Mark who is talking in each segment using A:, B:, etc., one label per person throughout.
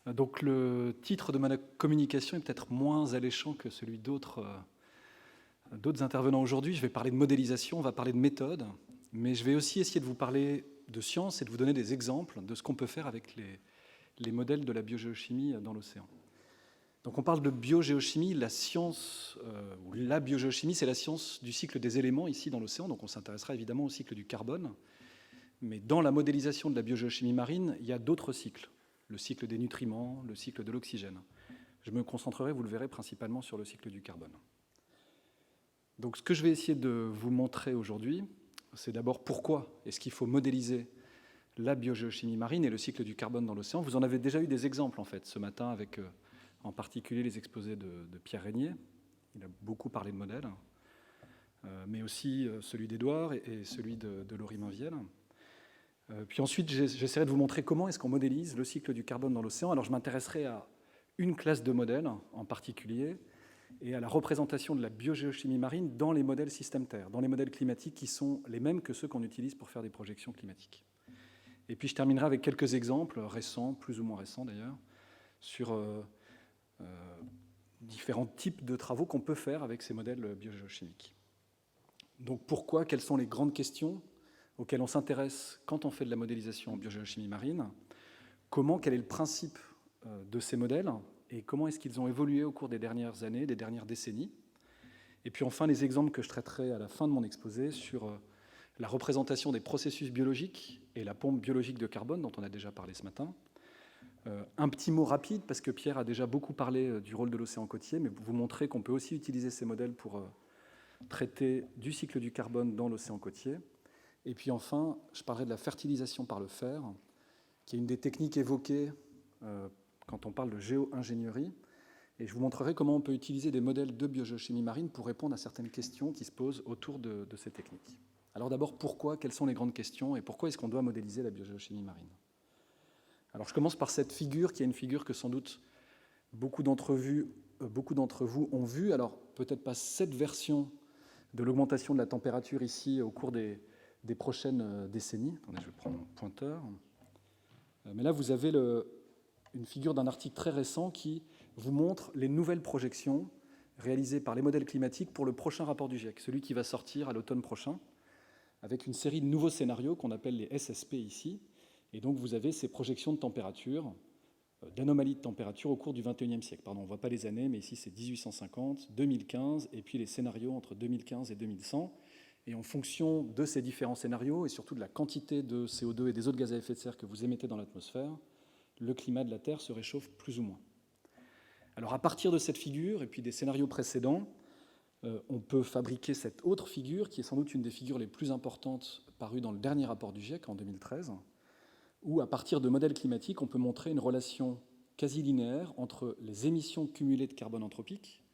A: Donc le titre de ma communication est peut-être moins alléchant que celui d'autres intervenants aujourd'hui. Je vais parler de modélisation, on va parler de méthode, mais je vais aussi essayer de vous parler de science et de vous donner des exemples de ce qu'on peut faire avec les modèles de la biogéochimie dans l'océan. Donc on parle de biogéochimie, la science, ou la biogéochimie, c'est la science du cycle des éléments ici dans l'océan, donc on s'intéressera évidemment au cycle du carbone, mais dans la modélisation de la biogéochimie marine, il y a d'autres cycles, le cycle des nutriments, le cycle de l'oxygène. Je me concentrerai, vous le verrez, principalement sur le cycle du carbone. Donc ce que je vais essayer de vous montrer aujourd'hui, c'est d'abord pourquoi est-ce qu'il faut modéliser la biogéochimie marine et le cycle du carbone dans l'océan. Vous en avez déjà eu des exemples en fait ce matin avec en particulier les exposés de Pierre Régnier. Il a beaucoup parlé de modèles, mais aussi celui d'Édouard et celui de Laurie Mainvielle. Puis ensuite, j'essaierai de vous montrer comment est-ce qu'on modélise le cycle du carbone dans l'océan. Alors je m'intéresserai à une classe de modèles en particulier et à la représentation de la biogéochimie marine dans les modèles système Terre, dans les modèles climatiques qui sont les mêmes que ceux qu'on utilise pour faire des projections climatiques. Et puis je terminerai avec quelques exemples récents, plus ou moins récents d'ailleurs, sur différents types de travaux qu'on peut faire avec ces modèles biogéochimiques. Donc pourquoi, quelles sont les grandes questions auxquelles on s'intéresse quand on fait de la modélisation en biogéochimie marine? Comment, quel est le principe de ces modèles et comment est-ce qu'ils ont évolué au cours des dernières années, des dernières décennies? Et puis enfin, les exemples que je traiterai à la fin de mon exposé sur la représentation des processus biologiques et la pompe biologique de carbone dont on a déjà parlé ce matin. Un petit mot rapide, parce que Pierre a déjà beaucoup parlé du rôle de l'océan côtier, mais vous montrer qu'on peut aussi utiliser ces modèles pour traiter du cycle du carbone dans l'océan côtier. Et puis enfin, je parlerai de la fertilisation par le fer, qui est une des techniques évoquées quand on parle de géo-ingénierie. Et je vous montrerai comment on peut utiliser des modèles de biogéochimie marine pour répondre à certaines questions qui se posent autour de ces techniques. Alors d'abord, pourquoi? Quelles sont les grandes questions? Et pourquoi est-ce qu'on doit modéliser la biogéochimie marine? Alors je commence par cette figure, qui est une figure que sans doute beaucoup d'entre vous ont vue. Alors peut-être pas cette version de l'augmentation de la température ici au cours des prochaines décennies. Attendez, je vais prendre mon pointeur. Mais là, vous avez une figure d'un article très récent qui vous montre les nouvelles projections réalisées par les modèles climatiques pour le prochain rapport du GIEC, celui qui va sortir à l'automne prochain, avec une série de nouveaux scénarios qu'on appelle les SSP ici. Et donc vous avez ces projections de température, d'anomalies de température au cours du XXIe siècle. Pardon, on ne voit pas les années, mais ici c'est 1850, 2015, et puis les scénarios entre 2015 et 2100. Et en fonction de ces différents scénarios, et surtout de la quantité de CO2 et des autres gaz à effet de serre que vous émettez dans l'atmosphère, le climat de la Terre se réchauffe plus ou moins. Alors à partir de cette figure, et puis des scénarios précédents, on peut fabriquer cette autre figure, qui est sans doute une des figures les plus importantes parues dans le dernier rapport du GIEC en 2013, où à partir de modèles climatiques, on peut montrer une relation quasi linéaire entre les émissions cumulées de carbone anthropique,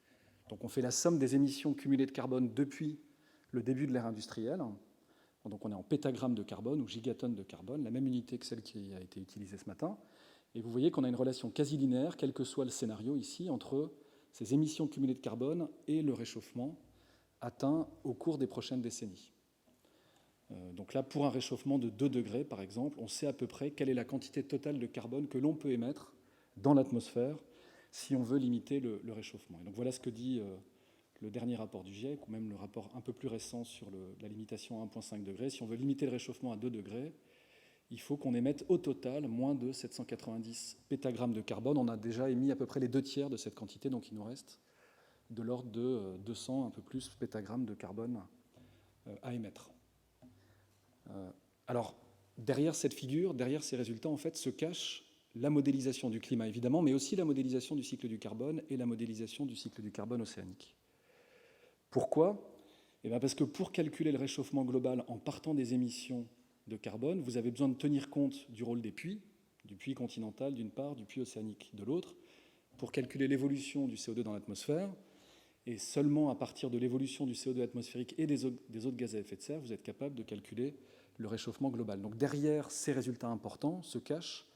A: donc on fait la somme des émissions cumulées de carbone depuis le début de l'ère industrielle, donc on est en pétagrammes de carbone ou gigatonnes de carbone, la même unité que celle qui a été utilisée ce matin, et vous voyez qu'on a une relation quasi linéaire, quel que soit le scénario ici, entre ces émissions cumulées de carbone et le réchauffement atteint au cours des prochaines décennies. Donc là, pour un réchauffement de 2 degrés, par exemple, on sait à peu près quelle est la quantité totale de carbone que l'on peut émettre dans l'atmosphère si on veut limiter le réchauffement. Et donc voilà ce que dit le dernier rapport du GIEC, ou même le rapport un peu plus récent sur la limitation à 1,5 degré. Si on veut limiter le réchauffement à 2 degrés, il faut qu'on émette au total moins de 790 pétagrammes de carbone. On a déjà émis à peu près les 2/3 de cette quantité, donc il nous reste de l'ordre de 200, un peu plus, pétagrammes de carbone à émettre. Alors, derrière cette figure, derrière ces résultats, en fait, se cache la modélisation du climat, évidemment, mais aussi la modélisation du cycle du carbone et la modélisation du cycle du carbone océanique. Pourquoi? Eh bien parce que pour calculer le réchauffement global en partant des émissions de carbone, vous avez besoin de tenir compte du rôle des puits, du puits continental d'une part, du puits océanique de l'autre, pour calculer l'évolution du CO2 dans l'atmosphère. Et seulement à partir de l'évolution du CO2 atmosphérique et des autres gaz à effet de serre, vous êtes capable de calculer le réchauffement global. Donc derrière ces résultats importants se cachent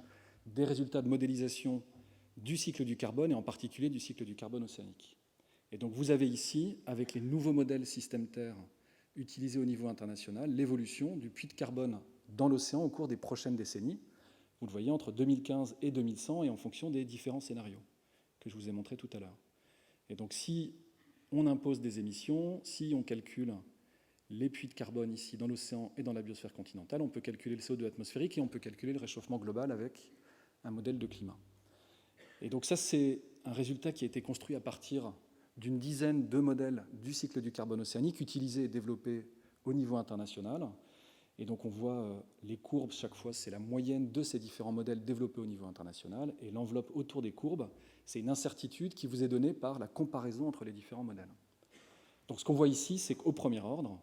A: des résultats de modélisation du cycle du carbone, et en particulier du cycle du carbone océanique. Et donc vous avez ici, avec les nouveaux modèles système Terre utilisés au niveau international, l'évolution du puits de carbone dans l'océan au cours des prochaines décennies. vous le voyez, entre 2015 et 2100, et en fonction des différents scénarios que je vous ai montrés tout à l'heure. Et donc si on impose des émissions, si on calcule les puits de carbone ici dans l'océan et dans la biosphère continentale, on peut calculer le CO2 atmosphérique et on peut calculer le réchauffement global avec un modèle de climat. Et donc ça, c'est un résultat qui a été construit à partir d'une dizaine de modèles du cycle du carbone océanique utilisés et développés au niveau international. Et donc on voit les courbes, chaque fois, c'est la moyenne de ces différents modèles développés au niveau international. Et l'enveloppe autour des courbes, c'est une incertitude qui vous est donnée par la comparaison entre les différents modèles. Donc ce qu'on voit ici, c'est qu'au premier ordre,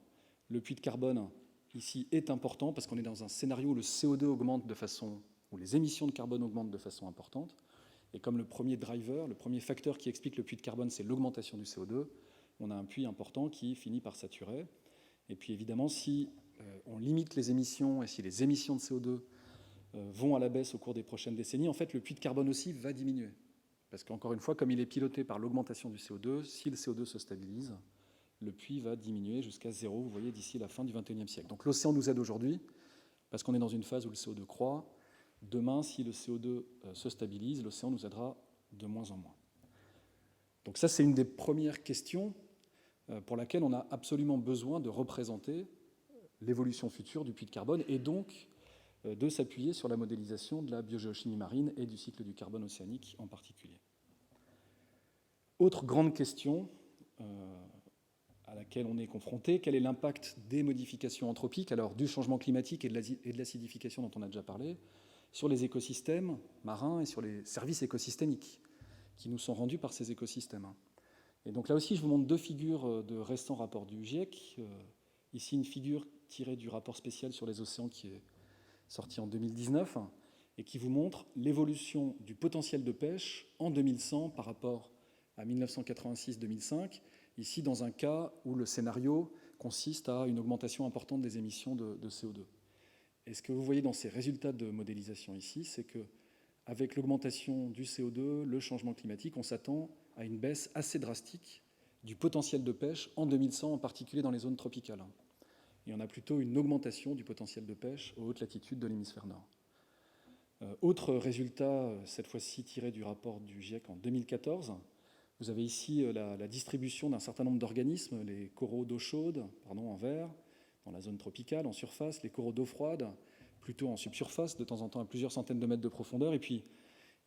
A: le puits de carbone, ici, est important parce qu'on est dans un scénario où le CO2 augmente de façon, où les émissions de carbone augmentent de façon importante. Et comme le premier driver, le premier facteur qui explique le puits de carbone, c'est l'augmentation du CO2, on a un puits important qui finit par saturer. Et puis évidemment, si on limite les émissions et si les émissions de CO2 vont à la baisse au cours des prochaines décennies, en fait, le puits de carbone aussi va diminuer. Parce qu'encore une fois, comme il est piloté par l'augmentation du CO2, si le CO2 se stabilise, le puits va diminuer jusqu'à zéro, vous voyez, d'ici la fin du XXIe siècle. Donc l'océan nous aide aujourd'hui, parce qu'on est dans une phase où le CO2 croît. Demain, si le CO2 se stabilise, l'océan nous aidera de moins en moins. Donc ça, c'est une des premières questions pour laquelle on a absolument besoin de représenter l'évolution future du puits de carbone et donc de s'appuyer sur la modélisation de la biogéochimie marine et du cycle du carbone océanique en particulier. Autre grande question à laquelle on est confronté, quel est l'impact des modifications anthropiques, alors du changement climatique et de l'acidification dont on a déjà parlé, sur les écosystèmes marins et sur les services écosystémiques qui nous sont rendus par ces écosystèmes. Et donc là aussi, je vous montre deux figures de récents rapports du GIEC. Ici, une figure tirée du rapport spécial sur les océans qui est sorti en 2019 et qui vous montre l'évolution du potentiel de pêche en 2100 par rapport à 1986-2005, ici dans un cas où le scénario consiste à une augmentation importante des émissions de CO2. Et ce que vous voyez dans ces résultats de modélisation ici, c'est qu'avec l'augmentation du CO2, le changement climatique, on s'attend à une baisse assez drastique du potentiel de pêche en 2100, en particulier dans les zones tropicales. Et on a plutôt une augmentation du potentiel de pêche aux hautes latitudes de l'hémisphère nord. Autre résultat, cette fois-ci tiré du rapport du GIEC en 2014, vous avez ici la distribution d'un certain nombre d'organismes, les coraux d'eau chaude, en vert, dans la zone tropicale, en surface, les coraux d'eau froide, plutôt en subsurface, de temps en temps à plusieurs centaines de mètres de profondeur, et puis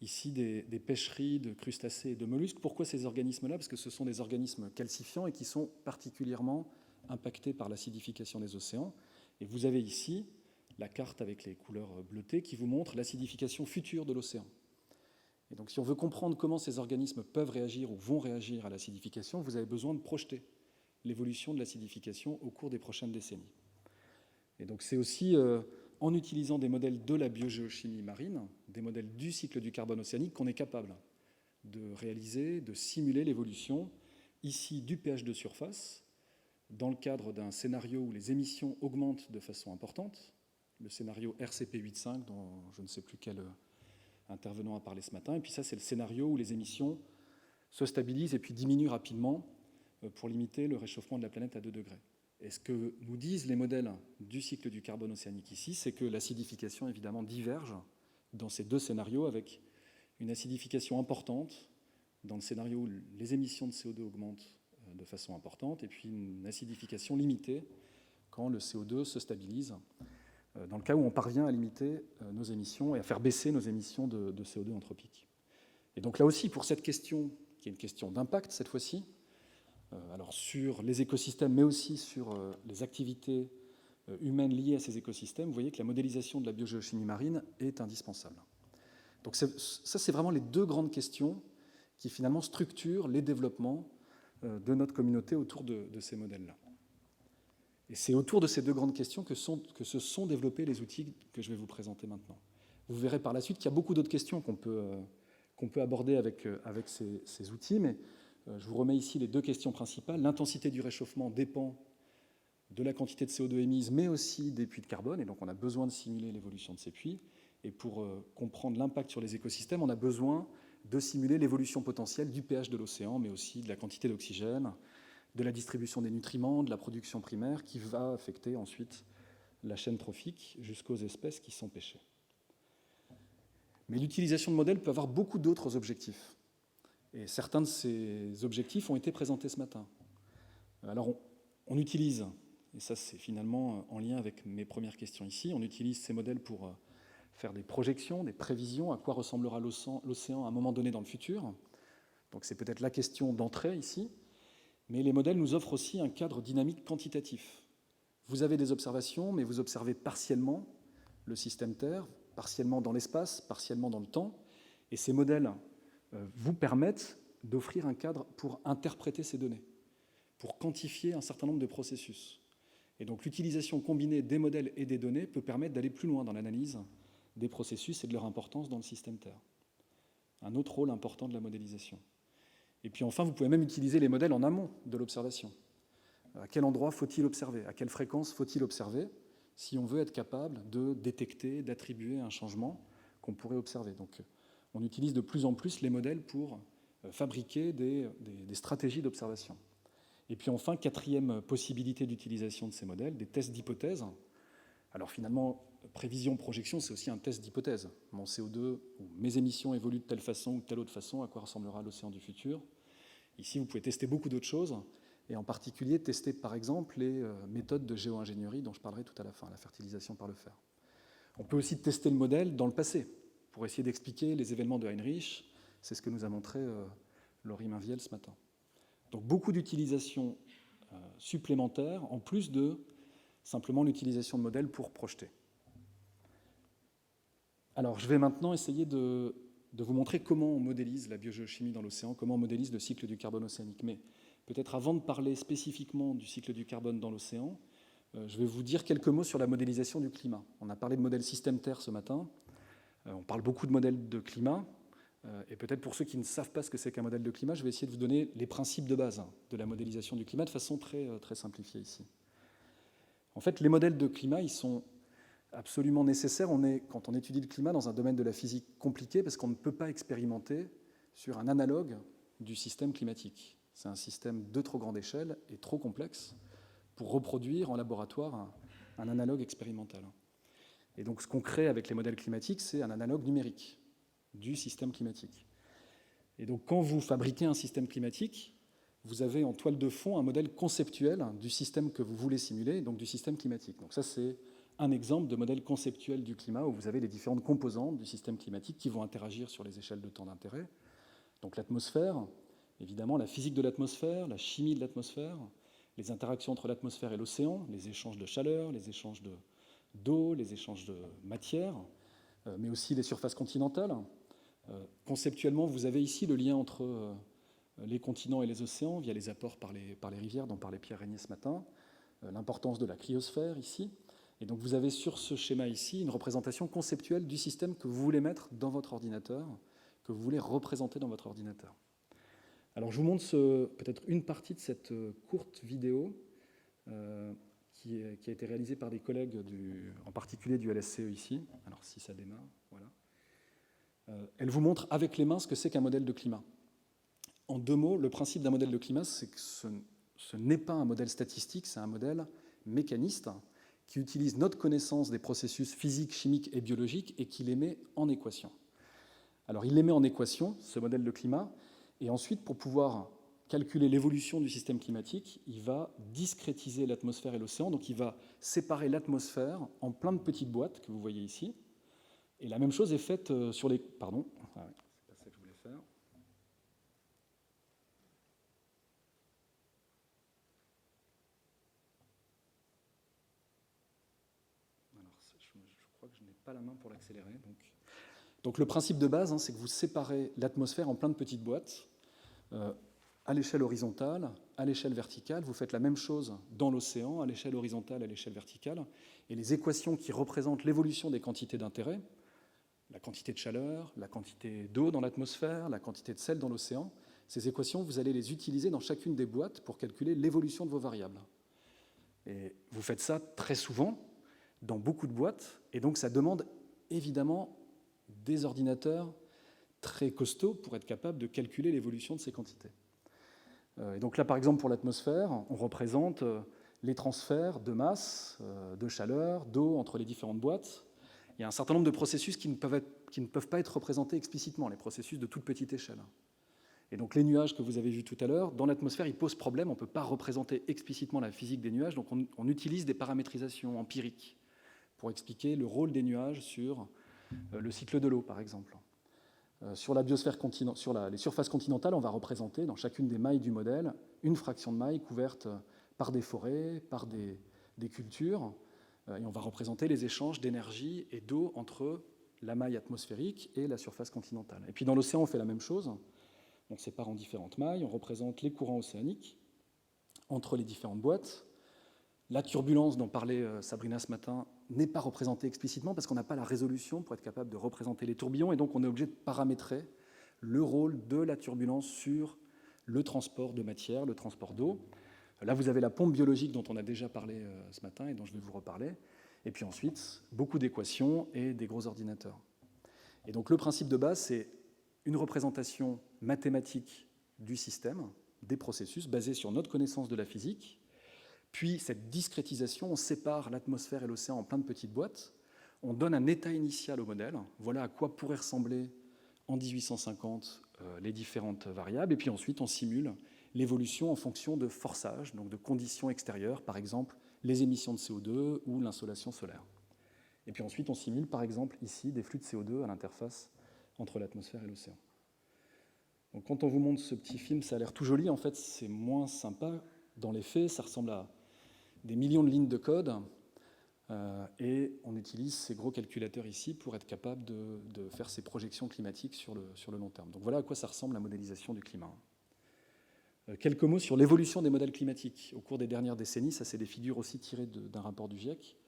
A: ici des pêcheries de crustacés et de mollusques. Pourquoi ces organismes-là? Parce que ce sont des organismes calcifiants et qui sont particulièrement impactés par l'acidification des océans. Et vous avez ici la carte avec les couleurs bleutées qui vous montre l'acidification future de l'océan. Et donc si on veut comprendre comment ces organismes peuvent réagir ou vont réagir à l'acidification, vous avez besoin de projeter l'évolution de l'acidification au cours des prochaines décennies. Et donc c'est aussi en utilisant des modèles de la biogéochimie marine, des modèles du cycle du carbone océanique, qu'on est capable de réaliser, de simuler l'évolution ici du pH de surface dans le cadre d'un scénario où les émissions augmentent de façon importante, le scénario RCP 8.5 dont je ne sais plus quel intervenant a parlé ce matin, et puis ça c'est le scénario où les émissions se stabilisent et puis diminuent rapidement pour limiter le réchauffement de la planète à 2 degrés. Et ce que nous disent les modèles du cycle du carbone océanique ici, c'est que l'acidification évidemment diverge dans ces deux scénarios avec une acidification importante dans le scénario où les émissions de CO2 augmentent de façon importante et puis une acidification limitée quand le CO2 se stabilise, dans le cas où on parvient à limiter nos émissions et à faire baisser nos émissions de CO2 anthropique. Et donc là aussi, pour cette question, qui est une question d'impact cette fois-ci, alors sur les écosystèmes, mais aussi sur les activités humaines liées à ces écosystèmes, vous voyez que la modélisation de la biogéochimie marine est indispensable. Donc ça, c'est vraiment les deux grandes questions qui finalement structurent les développements de notre communauté autour de ces modèles-là. Et c'est autour de ces deux grandes questions que se sont développés les outils que je vais vous présenter maintenant. Vous verrez par la suite qu'il y a beaucoup d'autres questions qu'on peut aborder avec ces outils, mais je vous remets ici les deux questions principales. L'intensité du réchauffement dépend de la quantité de CO2 émise, mais aussi des puits de carbone, et donc on a besoin de simuler l'évolution de ces puits. Et pour comprendre l'impact sur les écosystèmes, on a besoin de simuler l'évolution potentielle du pH de l'océan, mais aussi de la quantité d'oxygène, de la distribution des nutriments, de la production primaire, qui va affecter ensuite la chaîne trophique jusqu'aux espèces qui sont pêchées. Mais l'utilisation de modèles peut avoir beaucoup d'autres objectifs. Et certains de ces objectifs ont été présentés ce matin. Alors, on utilise, et ça c'est finalement en lien avec mes premières questions ici, on utilise ces modèles pour faire des projections, des prévisions, à quoi ressemblera l'océan à un moment donné dans le futur. Donc c'est peut-être la question d'entrée ici. Mais les modèles nous offrent aussi un cadre dynamique quantitatif. Vous avez des observations, mais vous observez partiellement le système Terre, partiellement dans l'espace, partiellement dans le temps. Et ces modèles vous permettent d'offrir un cadre pour interpréter ces données, pour quantifier un certain nombre de processus. Et donc l'utilisation combinée des modèles et des données peut permettre d'aller plus loin dans l'analyse des processus et de leur importance dans le système Terre. Un autre rôle important de la modélisation. Et puis enfin, vous pouvez même utiliser les modèles en amont de l'observation. À quel endroit faut-il observer? À quelle fréquence faut-il observer si on veut être capable de détecter, d'attribuer un changement qu'on pourrait observer? Donc, on utilise de plus en plus les modèles pour fabriquer des stratégies d'observation. Et puis enfin, quatrième possibilité d'utilisation de ces modèles, des tests d'hypothèses. Alors finalement, prévision, projection, c'est aussi un test d'hypothèse. Mon CO2 ou mes émissions évoluent de telle façon ou de telle autre façon, à quoi ressemblera l'océan du futur. Ici, vous pouvez tester beaucoup d'autres choses, et en particulier tester par exemple les méthodes de géo-ingénierie dont je parlerai tout à la fin, la fertilisation par le fer. On peut aussi tester le modèle dans le passé, pour essayer d'expliquer les événements de Heinrich. C'est ce que nous a montré Laurie Mainviel ce matin. Donc beaucoup d'utilisations supplémentaires, en plus de simplement l'utilisation de modèles pour projeter. Alors, je vais maintenant essayer de vous montrer comment on modélise la biogéochimie dans l'océan, comment on modélise le cycle du carbone océanique. Mais peut-être avant de parler spécifiquement du cycle du carbone dans l'océan, je vais vous dire quelques mots sur la modélisation du climat. On a parlé de modèle système Terre ce matin. On parle beaucoup de modèles de climat. Et peut-être pour ceux qui ne savent pas ce que c'est qu'un modèle de climat, je vais essayer de vous donner les principes de base de la modélisation du climat de façon très, très simplifiée ici. En fait, les modèles de climat, ils sont absolument nécessaires. Quand on étudie le climat, dans un domaine de la physique compliqué, parce qu'on ne peut pas expérimenter sur un analogue du système climatique. C'est un système de trop grande échelle et trop complexe pour reproduire en laboratoire un analogue expérimental. Et donc, ce qu'on crée avec les modèles climatiques, c'est un analogue numérique du système climatique. Et donc, quand vous fabriquez un système climatique, vous avez en toile de fond un modèle conceptuel du système que vous voulez simuler, donc du système climatique. Donc ça, c'est un exemple de modèle conceptuel du climat où vous avez les différentes composantes du système climatique qui vont interagir sur les échelles de temps d'intérêt. Donc l'atmosphère, évidemment, la physique de l'atmosphère, la chimie de l'atmosphère, les interactions entre l'atmosphère et l'océan, les échanges de chaleur, les échanges d'eau, les échanges de matière, mais aussi les surfaces continentales. Conceptuellement, vous avez ici le lien entre les continents et les océans via les apports par les rivières dont parlait Pierre Régnier ce matin, l'importance de la cryosphère ici. Et donc vous avez sur ce schéma ici une représentation conceptuelle du système que vous voulez mettre dans votre ordinateur, que vous voulez représenter dans votre ordinateur. Alors je vous montre peut-être une partie de cette courte vidéo qui a été réalisée par des collègues, en particulier du LSCE ici. Alors si ça démarre, voilà. Elle vous montre avec les mains ce que c'est qu'un modèle de climat. En deux mots, le principe d'un modèle de climat, c'est que ce n'est pas un modèle statistique, c'est un modèle mécaniste qui utilise notre connaissance des processus physiques, chimiques et biologiques et qui les met en équation. Alors il les met en équation, ce modèle de climat, et ensuite, pour pouvoir calculer l'évolution du système climatique, il va discrétiser l'atmosphère et l'océan, donc il va séparer l'atmosphère en plein de petites boîtes que vous voyez ici. Et la même chose est faite sur les... Pardon, c'est pas ça que je voulais faire. Alors, je crois que je n'ai pas la main pour l'accélérer. Donc le principe de base, c'est que vous séparez l'atmosphère en plein de petites boîtes, à l'échelle horizontale, à l'échelle verticale. Vous faites la même chose dans l'océan, à l'échelle horizontale, à l'échelle verticale. Et les équations qui représentent l'évolution des quantités d'intérêt, la quantité de chaleur, la quantité d'eau dans l'atmosphère, la quantité de sel dans l'océan, ces équations, vous allez les utiliser dans chacune des boîtes pour calculer l'évolution de vos variables. Et vous faites ça très souvent, dans beaucoup de boîtes, et donc ça demande évidemment des ordinateurs très costauds pour être capable de calculer l'évolution de ces quantités. Et donc là, par exemple, pour l'atmosphère, on représente les transferts de masse, de chaleur, d'eau entre les différentes boîtes. Il y a un certain nombre de processus qui ne peuvent être ne peuvent pas être représentés explicitement, les processus de toute petite échelle. Et donc les nuages que vous avez vus tout à l'heure, dans l'atmosphère, ils posent problème, on ne peut pas représenter explicitement la physique des nuages, donc on utilise des paramétrisations empiriques pour expliquer le rôle des nuages sur le cycle de l'eau, par exemple. Sur la biosphère sur les surfaces continentales, on va représenter dans chacune des mailles du modèle une fraction de maille couverte par des forêts, par des cultures, et on va représenter les échanges d'énergie et d'eau entre la maille atmosphérique et la surface continentale. Et puis dans l'océan, on fait la même chose. On sépare en différentes mailles, on représente les courants océaniques entre les différentes boîtes. La turbulence dont parlait Sabrina ce matin n'est pas représentée explicitement parce qu'on n'a pas la résolution pour être capable de représenter les tourbillons, et donc on est obligé de paramétrer le rôle de la turbulence sur le transport de matière, le transport d'eau. Là, vous avez la pompe biologique dont on a déjà parlé ce matin et dont je vais vous reparler. Et puis ensuite, beaucoup d'équations et des gros ordinateurs. Et donc le principe de base, c'est une représentation mathématique du système, des processus, basée sur notre connaissance de la physique. Puis cette discrétisation, on sépare l'atmosphère et l'océan en plein de petites boîtes. On donne un état initial au modèle. Voilà à quoi pourraient ressembler en 1850 les différentes variables. Et puis ensuite, on simule l'évolution en fonction de forçages, donc de conditions extérieures, par exemple les émissions de CO2 ou l'insolation solaire. Et puis ensuite, on simule, par exemple, ici, des flux de CO2 à l'interface entre l'atmosphère et l'océan. Donc, quand on vous montre ce petit film, ça a l'air tout joli. En fait, c'est moins sympa. Dans les faits, ça ressemble à des millions de lignes de code. Et on utilise ces gros calculateurs ici pour être capable de faire ces projections climatiques sur le long terme. Donc voilà à quoi ça ressemble la modélisation du climat. Quelques mots sur l'évolution des modèles climatiques. Au cours des dernières décennies, ça c'est des figures aussi tirées d'un rapport du GIEC,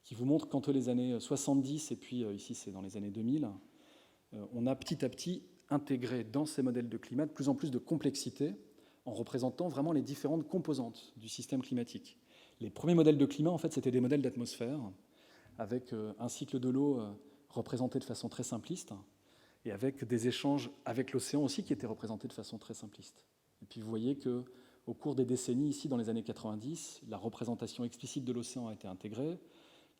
A: qui vous montre qu'entre les années 70 et puis ici c'est dans les années 2000, on a petit à petit intégré dans ces modèles de climat de plus en plus de complexité en représentant vraiment les différentes composantes du système climatique. Les premiers modèles de climat, en fait, c'était des modèles d'atmosphère avec un cycle de l'eau représenté de façon très simpliste et avec des échanges avec l'océan aussi qui étaient représentés de façon très simpliste. Et puis vous voyez qu'au cours des décennies, ici dans les années 90, la représentation explicite de l'océan a été intégrée,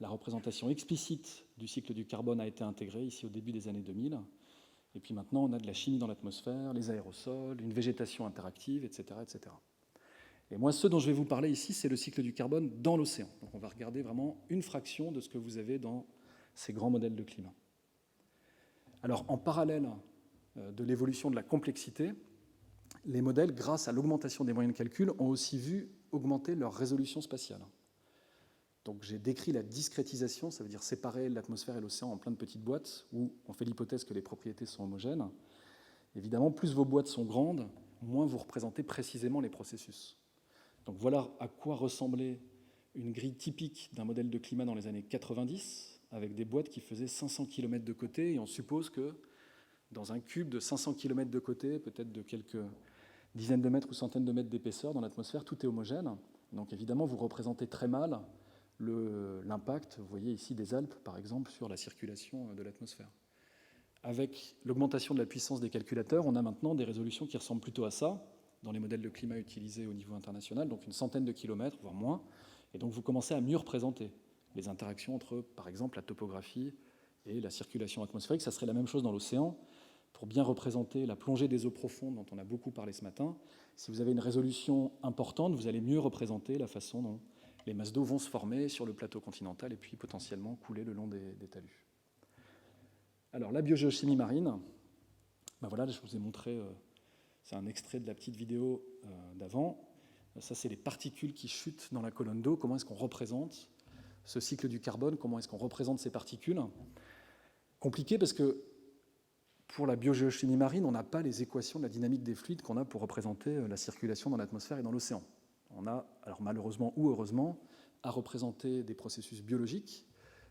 A: la représentation explicite du cycle du carbone a été intégrée ici au début des années 2000, et puis maintenant on a de la chimie dans l'atmosphère, les aérosols, une végétation interactive, etc., etc. Et moi, ce dont je vais vous parler ici, c'est le cycle du carbone dans l'océan. Donc on va regarder vraiment une fraction de ce que vous avez dans ces grands modèles de climat. Alors en parallèle de l'évolution de la complexité, les modèles, grâce à l'augmentation des moyens de calcul, ont aussi vu augmenter leur résolution spatiale. Donc j'ai décrit la discrétisation, ça veut dire séparer l'atmosphère et l'océan en plein de petites boîtes, où on fait l'hypothèse que les propriétés sont homogènes. Évidemment, plus vos boîtes sont grandes, moins vous représentez précisément les processus. Donc voilà à quoi ressemblait une grille typique d'un modèle de climat dans les années 90, avec des boîtes qui faisaient 500 km de côté, et on suppose que dans un cube de 500 km de côté, peut-être de quelques dizaines de mètres ou centaines de mètres d'épaisseur dans l'atmosphère, tout est homogène. Donc évidemment, vous représentez très mal l'impact, vous voyez ici des Alpes, par exemple, sur la circulation de l'atmosphère. Avec l'augmentation de la puissance des calculateurs, on a maintenant des résolutions qui ressemblent plutôt à ça, dans les modèles de climat utilisés au niveau international, donc une centaine de kilomètres, voire moins. Et donc vous commencez à mieux représenter les interactions entre, par exemple, la topographie et la circulation atmosphérique. Ça serait la même chose dans l'océan. Pour bien représenter la plongée des eaux profondes dont on a beaucoup parlé ce matin, si vous avez une résolution importante, vous allez mieux représenter la façon dont les masses d'eau vont se former sur le plateau continental et puis potentiellement couler le long des talus. Alors la biogéochimie marine, ben voilà, je vous ai montré, c'est un extrait de la petite vidéo d'avant. Ça, c'est les particules qui chutent dans la colonne d'eau. Comment est-ce qu'on représente ce cycle du carbone? Comment est-ce qu'on représente ces particules? Compliqué parce que pour la biogéochimie marine, on n'a pas les équations de la dynamique des fluides qu'on a pour représenter la circulation dans l'atmosphère et dans l'océan. On a, alors malheureusement ou heureusement, à représenter des processus biologiques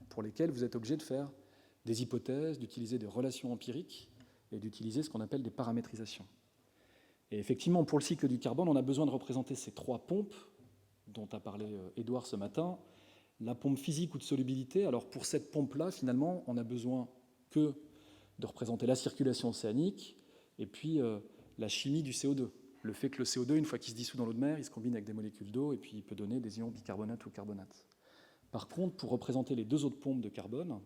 A: pour lesquels vous êtes obligé de faire des hypothèses, d'utiliser des relations empiriques et d'utiliser ce qu'on appelle des paramétrisations. Et effectivement, pour le cycle du carbone, on a besoin de représenter ces trois pompes dont a parlé Édouard ce matin. La pompe physique ou de solubilité, alors pour cette pompe-là, finalement, on n'a besoin que de représenter la circulation océanique et puis la chimie du CO2. Le fait que le CO2, une fois qu'il se dissout dans l'eau de mer, il se combine avec des molécules d'eau et puis il peut donner des ions bicarbonate ou carbonate. Par contre, pour représenter les deux autres pompes de carbone,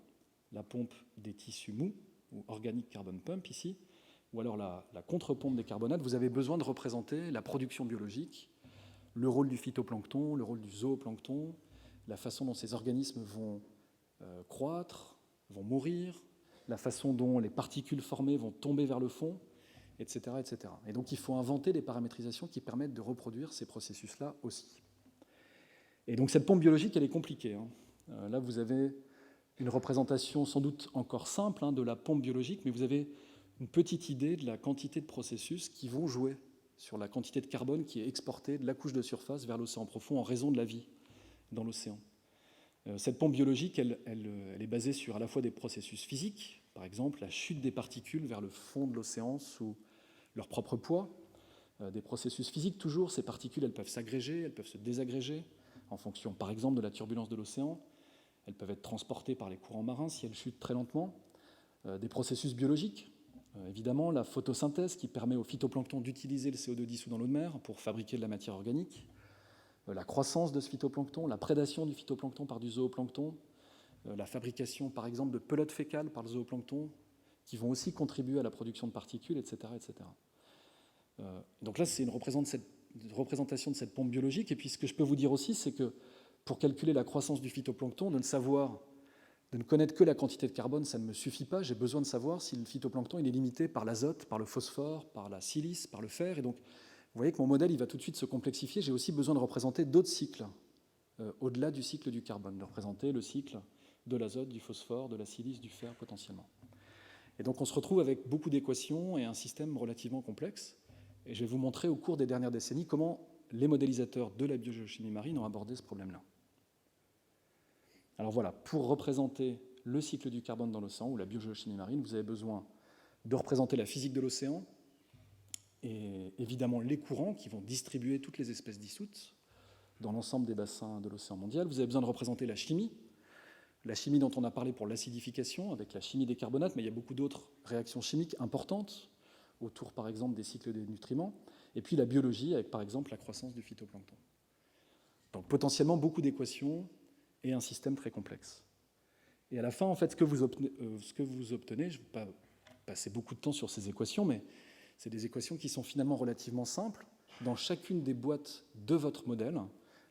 A: la pompe des tissus mous ou organic carbon pump ici, ou alors la contre-pompe des carbonates, vous avez besoin de représenter la production biologique, le rôle du phytoplancton, le rôle du zooplancton, la façon dont ces organismes vont croître, vont mourir, la façon dont les particules formées vont tomber vers le fond, etc., etc. Et donc il faut inventer des paramétrisations qui permettent de reproduire ces processus-là aussi. Et donc cette pompe biologique, elle est compliquée, hein. Là, vous avez une représentation sans doute encore simple, hein, de la pompe biologique, mais vous avez une petite idée de la quantité de processus qui vont jouer sur la quantité de carbone qui est exportée de la couche de surface vers l'océan profond en raison de la vie dans l'océan. Cette pompe biologique, elle est basée sur à la fois des processus physiques, par exemple la chute des particules vers le fond de l'océan sous leur propre poids. Des processus physiques, toujours, ces particules, elles peuvent s'agréger, elles peuvent se désagréger en fonction, par exemple, de la turbulence de l'océan. Elles peuvent être transportées par les courants marins si elles chutent très lentement. Des processus biologiques, évidemment, la photosynthèse qui permet au phytoplancton d'utiliser le CO2 dissous dans l'eau de mer pour fabriquer de la matière organique. La croissance de ce phytoplancton, la prédation du phytoplancton par du zooplancton, la fabrication, par exemple, de pelotes fécales par le zooplancton, qui vont aussi contribuer à la production de particules, etc. etc. Donc là, c'est une représentation de cette pompe biologique. Et puis, ce que je peux vous dire aussi, c'est que pour calculer la croissance du phytoplancton, de ne connaître que la quantité de carbone, ça ne me suffit pas. J'ai besoin de savoir si le phytoplancton il est limité par l'azote, par le phosphore, par la silice, par le fer. Et donc, vous voyez que mon modèle il va tout de suite se complexifier. J'ai aussi besoin de représenter d'autres cycles, au-delà du cycle du carbone, de représenter le cycle de l'azote, du phosphore, de la silice, du fer potentiellement. Et donc, on se retrouve avec beaucoup d'équations et un système relativement complexe. Et je vais vous montrer au cours des dernières décennies comment les modélisateurs de la biogéochimie marine ont abordé ce problème-là. Alors voilà, pour représenter le cycle du carbone dans l'océan ou la biogéochimie marine, vous avez besoin de représenter la physique de l'océan et évidemment les courants qui vont distribuer toutes les espèces dissoutes dans l'ensemble des bassins de l'océan mondial. Vous avez besoin de représenter la chimie dont on a parlé pour l'acidification avec la chimie des carbonates, mais il y a beaucoup d'autres réactions chimiques importantes autour par exemple des cycles des nutriments, et puis la biologie avec par exemple la croissance du phytoplancton. Donc potentiellement beaucoup d'équations et un système très complexe. Et à la fin, en fait, ce que vous obtenez, je ne vais pas passer beaucoup de temps sur ces équations, mais c'est des équations qui sont finalement relativement simples. Dans chacune des boîtes de votre modèle,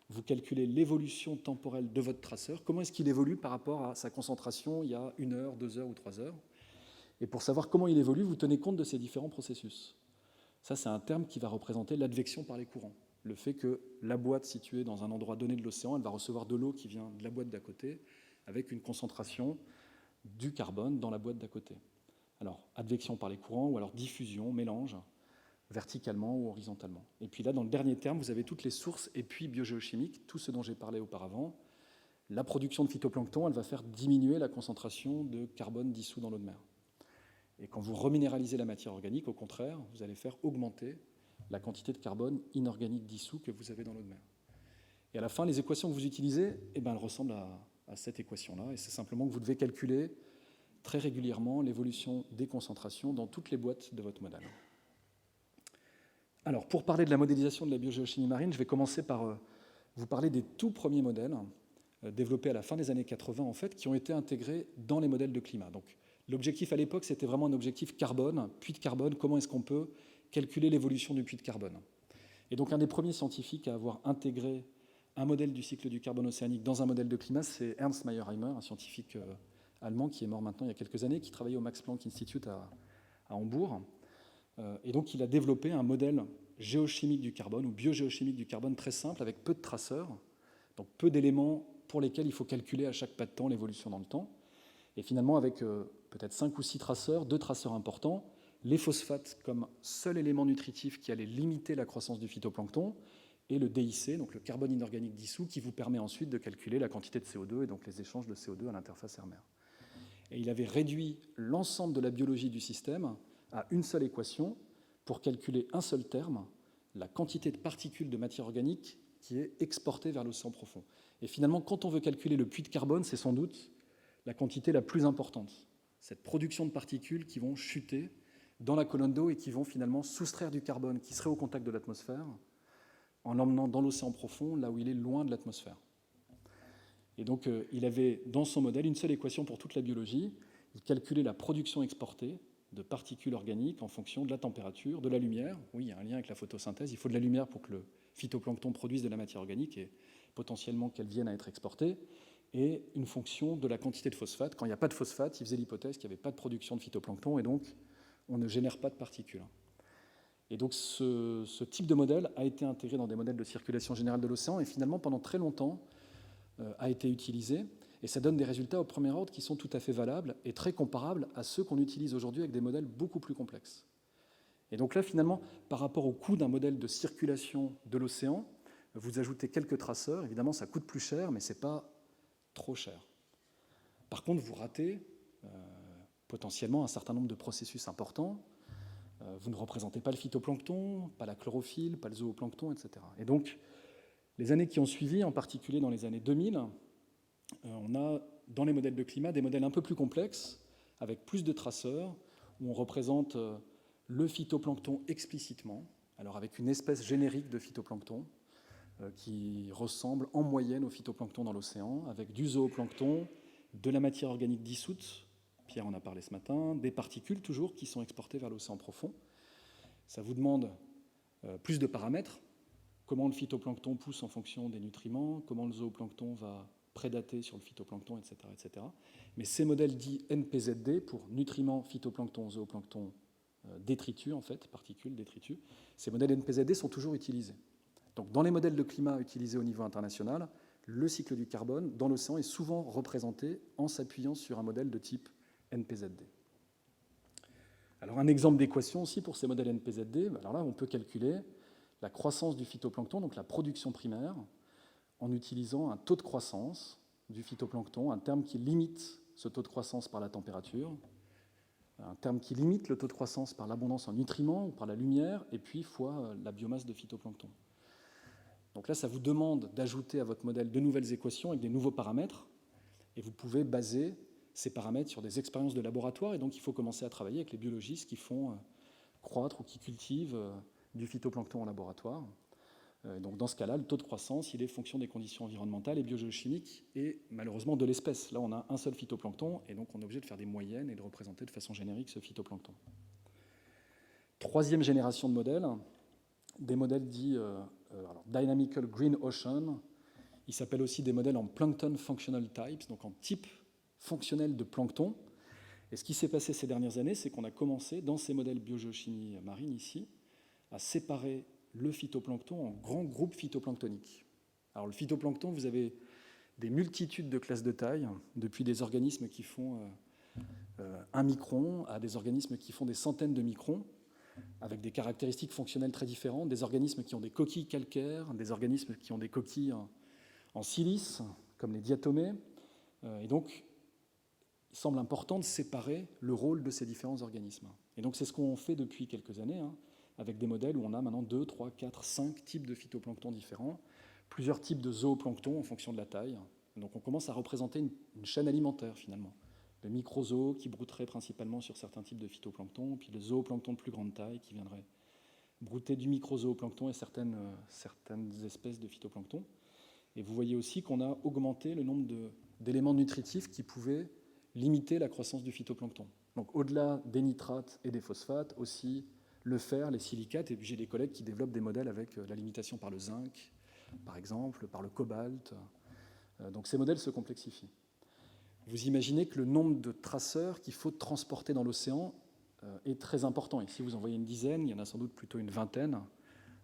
A: vous calculez l'évolution temporelle de votre traceur, comment est-ce qu'il évolue par rapport à sa concentration il y a 1 heure, 2 heures ou 3 heures. Et pour savoir comment il évolue, vous tenez compte de ces différents processus. Ça, c'est un terme qui va représenter l'advection par les courants. Le fait que la boîte située dans un endroit donné de l'océan, elle va recevoir de l'eau qui vient de la boîte d'à côté, avec une concentration du carbone dans la boîte d'à côté. Alors, advection par les courants, ou alors diffusion, mélange, verticalement ou horizontalement. Et puis là, dans le dernier terme, vous avez toutes les sources et puis biogéochimiques, tout ce dont j'ai parlé auparavant. La production de phytoplancton, elle va faire diminuer la concentration de carbone dissous dans l'eau de mer. Et quand vous reminéralisez la matière organique, au contraire, vous allez faire augmenter la quantité de carbone inorganique dissous que vous avez dans l'eau de mer. Et à la fin, les équations que vous utilisez, elles ressemblent à cette équation-là. Et c'est simplement que vous devez calculer très régulièrement l'évolution des concentrations dans toutes les boîtes de votre modèle. Alors, pour parler de la modélisation de la biogéochimie marine, je vais commencer par vous parler des tout premiers modèles développés à la fin des années 80, en fait, qui ont été intégrés dans les modèles de climat. Donc, l'objectif à l'époque, c'était vraiment un objectif carbone, puits de carbone, comment est-ce qu'on peut calculer l'évolution du puits de carbone. Et donc, un des premiers scientifiques à avoir intégré un modèle du cycle du carbone océanique dans un modèle de climat, c'est Ernst Mayr-Heimer, un scientifique allemand qui est mort maintenant il y a quelques années, qui travaillait au Max Planck Institute à Hambourg. Et donc, il a développé un modèle géochimique du carbone ou biogéochimique du carbone très simple, avec peu de traceurs, donc peu d'éléments pour lesquels il faut calculer à chaque pas de temps l'évolution dans le temps. Et finalement, avec peut-être 5 ou 6 traceurs, 2 traceurs importants, les phosphates comme seul élément nutritif qui allait limiter la croissance du phytoplancton, et le DIC, donc le carbone inorganique dissous, qui vous permet ensuite de calculer la quantité de CO2 et donc les échanges de CO2 à l'interface air-mer. Et il avait réduit l'ensemble de la biologie du système à une seule équation pour calculer un seul terme, la quantité de particules de matière organique qui est exportée vers l'océan profond. Et finalement, quand on veut calculer le puits de carbone, c'est sans doute la quantité la plus importante. Cette production de particules qui vont chuter dans la colonne d'eau et qui vont finalement soustraire du carbone qui serait au contact de l'atmosphère en l'emmenant dans l'océan profond, là où il est loin de l'atmosphère. Et donc, il avait dans son modèle une seule équation pour toute la biologie. Vous calculez la production exportée de particules organiques en fonction de la température, de la lumière. Oui, il y a un lien avec la photosynthèse. Il faut de la lumière pour que le phytoplancton produise de la matière organique et potentiellement qu'elle vienne à être exportée. Et une fonction de la quantité de phosphate. Quand il n'y a pas de phosphate, il faisait l'hypothèse qu'il n'y avait pas de production de phytoplancton et donc on ne génère pas de particules. Et donc ce type de modèle a été intégré dans des modèles de circulation générale de l'océan et finalement pendant très longtemps a été utilisé. Et ça donne des résultats au premier ordre qui sont tout à fait valables et très comparables à ceux qu'on utilise aujourd'hui avec des modèles beaucoup plus complexes. Et donc là, finalement, par rapport au coût d'un modèle de circulation de l'océan, vous ajoutez quelques traceurs. Évidemment, ça coûte plus cher, mais ce n'est pas trop cher. Par contre, vous ratez potentiellement un certain nombre de processus importants. Vous ne représentez pas le phytoplancton, pas la chlorophylle, pas le zooplancton, etc. Et donc, les années qui ont suivi, en particulier dans les années 2000, on a dans les modèles de climat des modèles un peu plus complexes, avec plus de traceurs, où on représente le phytoplancton explicitement, alors avec une espèce générique de phytoplancton qui ressemble en moyenne au phytoplancton dans l'océan, avec du zooplancton, de la matière organique dissoute, Pierre en a parlé ce matin, des particules toujours qui sont exportées vers l'océan profond. Ça vous demande plus de paramètres, comment le phytoplancton pousse en fonction des nutriments, comment le zooplancton va prédater sur le phytoplancton, etc., etc. Mais ces modèles dits NPZD, pour nutriments, phytoplancton, zooplancton, détritus, en fait, particules, détritus, ces modèles NPZD sont toujours utilisés. Donc, dans les modèles de climat utilisés au niveau international, le cycle du carbone dans l'océan est souvent représenté en s'appuyant sur un modèle de type NPZD. Alors, un exemple d'équation aussi pour ces modèles NPZD, alors là, on peut calculer la croissance du phytoplancton, donc la production primaire, en utilisant un taux de croissance du phytoplancton, un terme qui limite ce taux de croissance par la température, un terme qui limite le taux de croissance par l'abondance en nutriments ou par la lumière, et puis fois la biomasse de phytoplancton. Donc là, ça vous demande d'ajouter à votre modèle de nouvelles équations avec des nouveaux paramètres, et vous pouvez baser ces paramètres sur des expériences de laboratoire, et donc il faut commencer à travailler avec les biologistes qui font croître ou qui cultivent du phytoplancton en laboratoire. Donc dans ce cas-là, le taux de croissance, il est fonction des conditions environnementales et biogéochimiques et malheureusement de l'espèce. Là, on a un seul phytoplancton et donc on est obligé de faire des moyennes et de représenter de façon générique ce phytoplancton. Troisième génération de modèles, des modèles dits Dynamical Green Ocean. Ils s'appellent aussi des modèles en Plankton Functional Types, donc en type fonctionnel de plancton. Et ce qui s'est passé ces dernières années, c'est qu'on a commencé, dans ces modèles biogéochimie marine ici, à séparer le phytoplancton en grands groupes phytoplanctoniques. Alors le phytoplancton, vous avez des multitudes de classes de taille, depuis des organismes qui font 1 micron à des organismes qui font des centaines de microns, avec des caractéristiques fonctionnelles très différentes, des organismes qui ont des coquilles calcaires, des organismes qui ont des coquilles en silice, comme les diatomées. Et donc, il semble important de séparer le rôle de ces différents organismes. Et donc c'est ce qu'on fait depuis quelques années, avec des modèles où on a maintenant 2, 3, 4, 5 types de phytoplancton différents, plusieurs types de zooplancton en fonction de la taille. Donc on commence à représenter une chaîne alimentaire finalement. Le microzoo qui brouterait principalement sur certains types de phytoplancton, puis le zooplancton de plus grande taille qui viendrait brouter du microzooplancton et certaines espèces de phytoplancton. Et vous voyez aussi qu'on a augmenté le nombre d'éléments nutritifs qui pouvaient limiter la croissance du phytoplancton. Donc au-delà des nitrates et des phosphates, aussi le fer, les silicates, et puis j'ai des collègues qui développent des modèles avec la limitation par le zinc, par exemple, par le cobalt. Donc ces modèles se complexifient. Vous imaginez que le nombre de traceurs qu'il faut transporter dans l'océan est très important. Ici, vous en voyez une dizaine, il y en a sans doute plutôt une vingtaine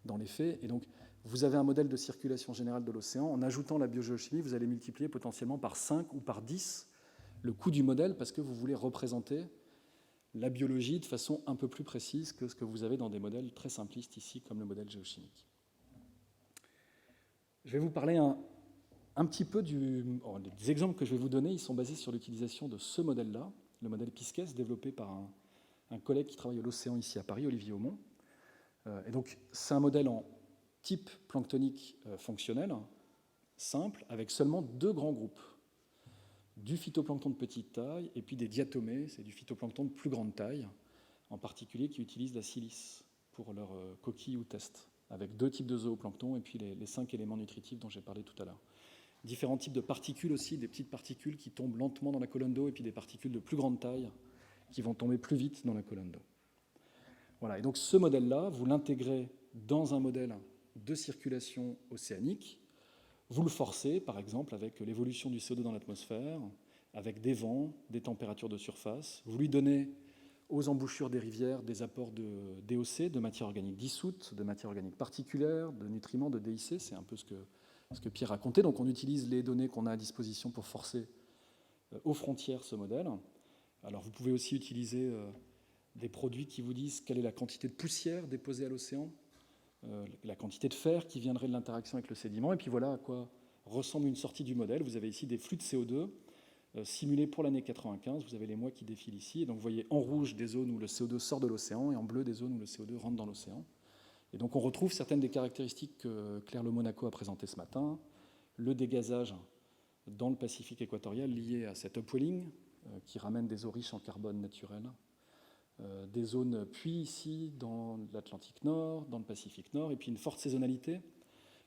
A: dans les faits. Et donc, vous avez un modèle de circulation générale de l'océan. En ajoutant la biogéochimie, vous allez multiplier potentiellement par 5 ou par 10 le coût du modèle parce que vous voulez représenter la biologie de façon un peu plus précise que ce que vous avez dans des modèles très simplistes ici, comme le modèle géochimique. Je vais vous parler un petit peu des exemples que je vais vous donner. Ils sont basés sur l'utilisation de ce modèle-là, le modèle Pisces, développé par un collègue qui travaille à l'océan ici à Paris, Olivier Aumont. Et donc, c'est un modèle en type planctonique fonctionnel, simple, avec seulement 2 grands groupes. Du phytoplancton de petite taille et puis des diatomées, c'est du phytoplancton de plus grande taille, en particulier qui utilisent la silice pour leurs coquilles ou tests, avec 2 types de zooplancton et puis les 5 éléments nutritifs dont j'ai parlé tout à l'heure. différents types de particules aussi, des petites particules qui tombent lentement dans la colonne d'eau, et puis des particules de plus grande taille qui vont tomber plus vite dans la colonne d'eau. Voilà, et donc ce modèle-là, vous l'intégrez dans un modèle de circulation océanique, vous le forcez, par exemple, avec l'évolution du CO2 dans l'atmosphère, avec des vents, des températures de surface, vous lui donnez aux embouchures des rivières des apports de DOC, de matière organique dissoute, de matière organique particulière, de nutriments, de DIC, c'est un peu ce que Pierre racontait. Donc on utilise les données qu'on a à disposition pour forcer aux frontières ce modèle. Alors vous pouvez aussi utiliser des produits qui vous disent quelle est la quantité de poussière déposée à l'océan, la quantité de fer qui viendrait de l'interaction avec le sédiment, et puis voilà à quoi ressemble une sortie du modèle. Vous avez ici des flux de CO2 simulés pour l'année 95, vous avez les mois qui défilent ici, et donc vous voyez en rouge des zones où le CO2 sort de l'océan, et en bleu des zones où le CO2 rentre dans l'océan. Et donc on retrouve certaines des caractéristiques que Claire Le Monaco a présentées ce matin, le dégazage dans le Pacifique équatorial lié à cet upwelling qui ramène des eaux riches en carbone naturel, des zones puits ici dans l'Atlantique Nord, dans le Pacifique Nord, et puis une forte saisonnalité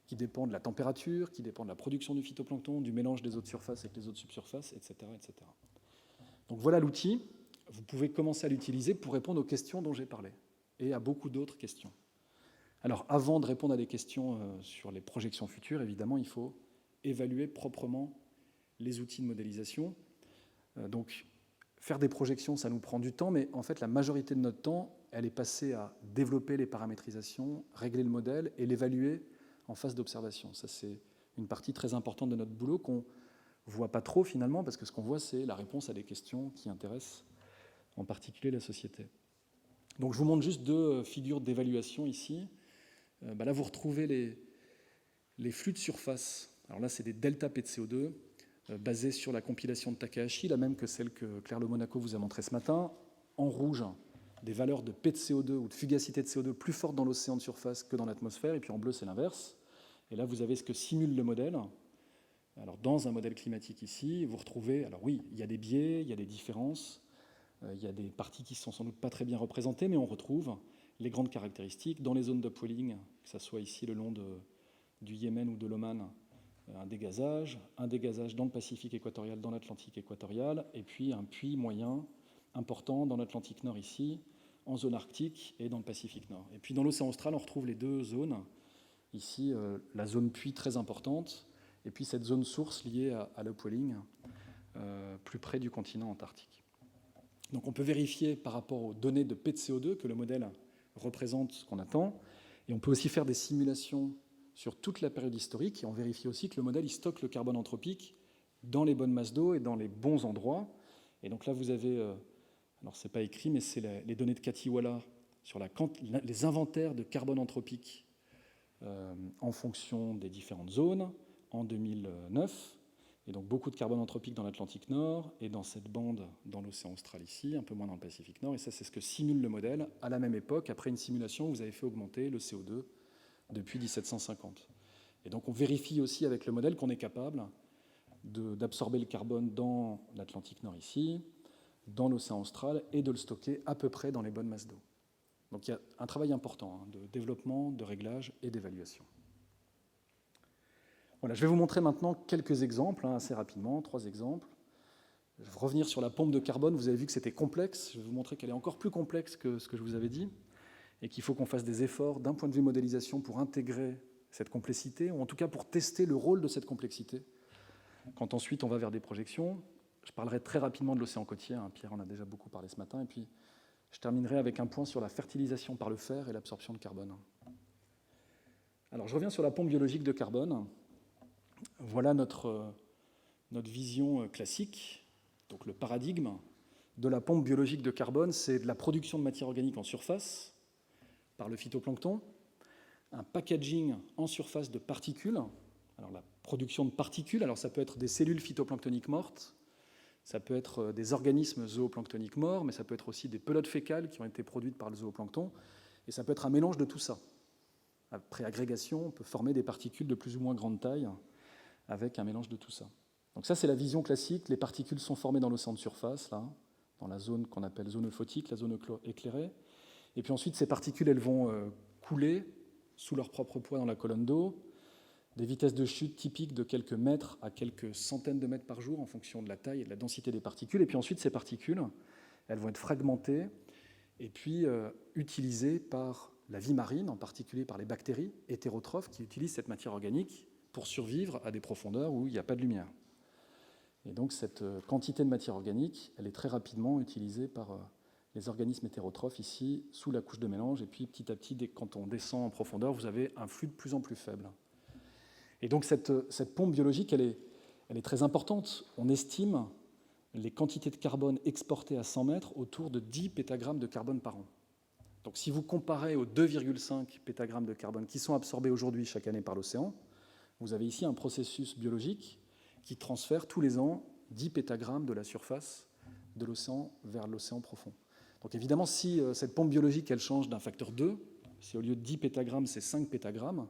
A: qui dépend de la température, qui dépend de la production du phytoplancton, du mélange des eaux de surface avec les eaux de subsurface, etc., etc. Donc voilà l'outil. Vous pouvez commencer à l'utiliser pour répondre aux questions dont j'ai parlé, et à beaucoup d'autres questions. Alors avant de répondre à des questions sur les projections futures, évidemment, il faut évaluer proprement les outils de modélisation. Donc faire des projections, ça nous prend du temps, mais en fait, la majorité de notre temps, elle est passée à développer les paramétrisations, régler le modèle et l'évaluer en phase d'observation. Ça, c'est une partie très importante de notre boulot qu'on ne voit pas trop finalement, parce que ce qu'on voit, c'est la réponse à des questions qui intéressent en particulier la société. Donc je vous montre juste deux figures d'évaluation ici. Là, vous retrouvez les flux de surface. Alors là, c'est des delta P de CO2 basés sur la compilation de Takahashi, la même que celle que Claire Le Monaco vous a montrée ce matin. En rouge, des valeurs de P de CO2 ou de fugacité de CO2 plus fortes dans l'océan de surface que dans l'atmosphère, et puis en bleu, c'est l'inverse. Et là, vous avez ce que simule le modèle. Alors, dans un modèle climatique ici, vous retrouvez, alors oui, il y a des biais, il y a des différences, il y a des parties qui ne sont sans doute pas très bien représentées, mais on retrouve les grandes caractéristiques dans les zones d'upwelling, que ce soit ici le long du Yémen ou de l'Oman, un dégazage dans le Pacifique équatorial, dans l'Atlantique équatorial, et puis un puits moyen important dans l'Atlantique Nord ici, en zone arctique et dans le Pacifique Nord. Et puis dans l'océan austral, on retrouve les deux zones. Ici, la zone puits très importante, et puis cette zone source liée à l'upwelling, plus près du continent antarctique. Donc on peut vérifier par rapport aux données de P de CO2 que le modèle représente ce qu'on attend, et on peut aussi faire des simulations sur toute la période historique, et on vérifie aussi que le modèle il stocke le carbone anthropique dans les bonnes masses d'eau et dans les bons endroits. Et donc là, vous avez, alors c'est pas écrit, mais c'est les données de Katiwala sur les inventaires de carbone anthropique en fonction des différentes zones en 2009. Et donc beaucoup de carbone anthropique dans l'Atlantique Nord et dans cette bande dans l'océan austral ici, un peu moins dans le Pacifique Nord. Et ça, c'est ce que simule le modèle à la même époque, après une simulation où vous avez fait augmenter le CO2 depuis 1750. Et donc on vérifie aussi avec le modèle qu'on est capable d'absorber le carbone dans l'Atlantique Nord ici, dans l'océan austral, et de le stocker à peu près dans les bonnes masses d'eau. Donc il y a un travail important de développement, de réglage et d'évaluation. Voilà, je vais vous montrer maintenant quelques exemples, assez rapidement, 3 exemples. Je vais revenir sur la pompe de carbone. Vous avez vu que c'était complexe. Je vais vous montrer qu'elle est encore plus complexe que ce que je vous avais dit et qu'il faut qu'on fasse des efforts d'un point de vue modélisation pour intégrer cette complexité, ou en tout cas pour tester le rôle de cette complexité. Quand ensuite on va vers des projections, je parlerai très rapidement de l'océan côtier. Pierre en a déjà beaucoup parlé ce matin. Et puis je terminerai avec un point sur la fertilisation par le fer et l'absorption de carbone. Alors je reviens sur la pompe biologique de carbone. Voilà notre vision classique. Donc le paradigme de la pompe biologique de carbone, c'est de la production de matière organique en surface par le phytoplancton, un packaging en surface de particules. Alors la production de particules, alors ça peut être des cellules phytoplanctoniques mortes, ça peut être des organismes zooplanctoniques morts, mais ça peut être aussi des pelotes fécales qui ont été produites par le zooplancton, et ça peut être un mélange de tout ça. Après agrégation, on peut former des particules de plus ou moins grande taille avec un mélange de tout ça. Donc ça, c'est la vision classique. Les particules sont formées dans l'océan de surface, là, dans la zone qu'on appelle zone euphotique, la zone éclairée. Et puis ensuite, ces particules, elles vont couler sous leur propre poids dans la colonne d'eau. des vitesses de chute typiques de quelques mètres à quelques centaines de mètres par jour en fonction de la taille et de la densité des particules. Et puis ensuite, ces particules, elles vont être fragmentées et puis utilisées par la vie marine, en particulier par les bactéries hétérotrophes qui utilisent cette matière organique pour survivre à des profondeurs où il n'y a pas de lumière. Et donc cette quantité de matière organique, elle est très rapidement utilisée par les organismes hétérotrophes ici, sous la couche de mélange, et puis petit à petit, quand on descend en profondeur, vous avez un flux de plus en plus faible. Et donc cette pompe biologique, elle est très importante. On estime les quantités de carbone exportées à 100 mètres autour de 10 pétagrammes de carbone par an. Donc si vous comparez aux 2,5 pétagrammes de carbone qui sont absorbés aujourd'hui chaque année par l'océan, vous avez ici un processus biologique qui transfère tous les ans 10 pétagrammes de la surface de l'océan vers l'océan profond. Donc évidemment, si cette pompe biologique, elle change d'un facteur 2, si au lieu de 10 pétagrammes, c'est 5 pétagrammes,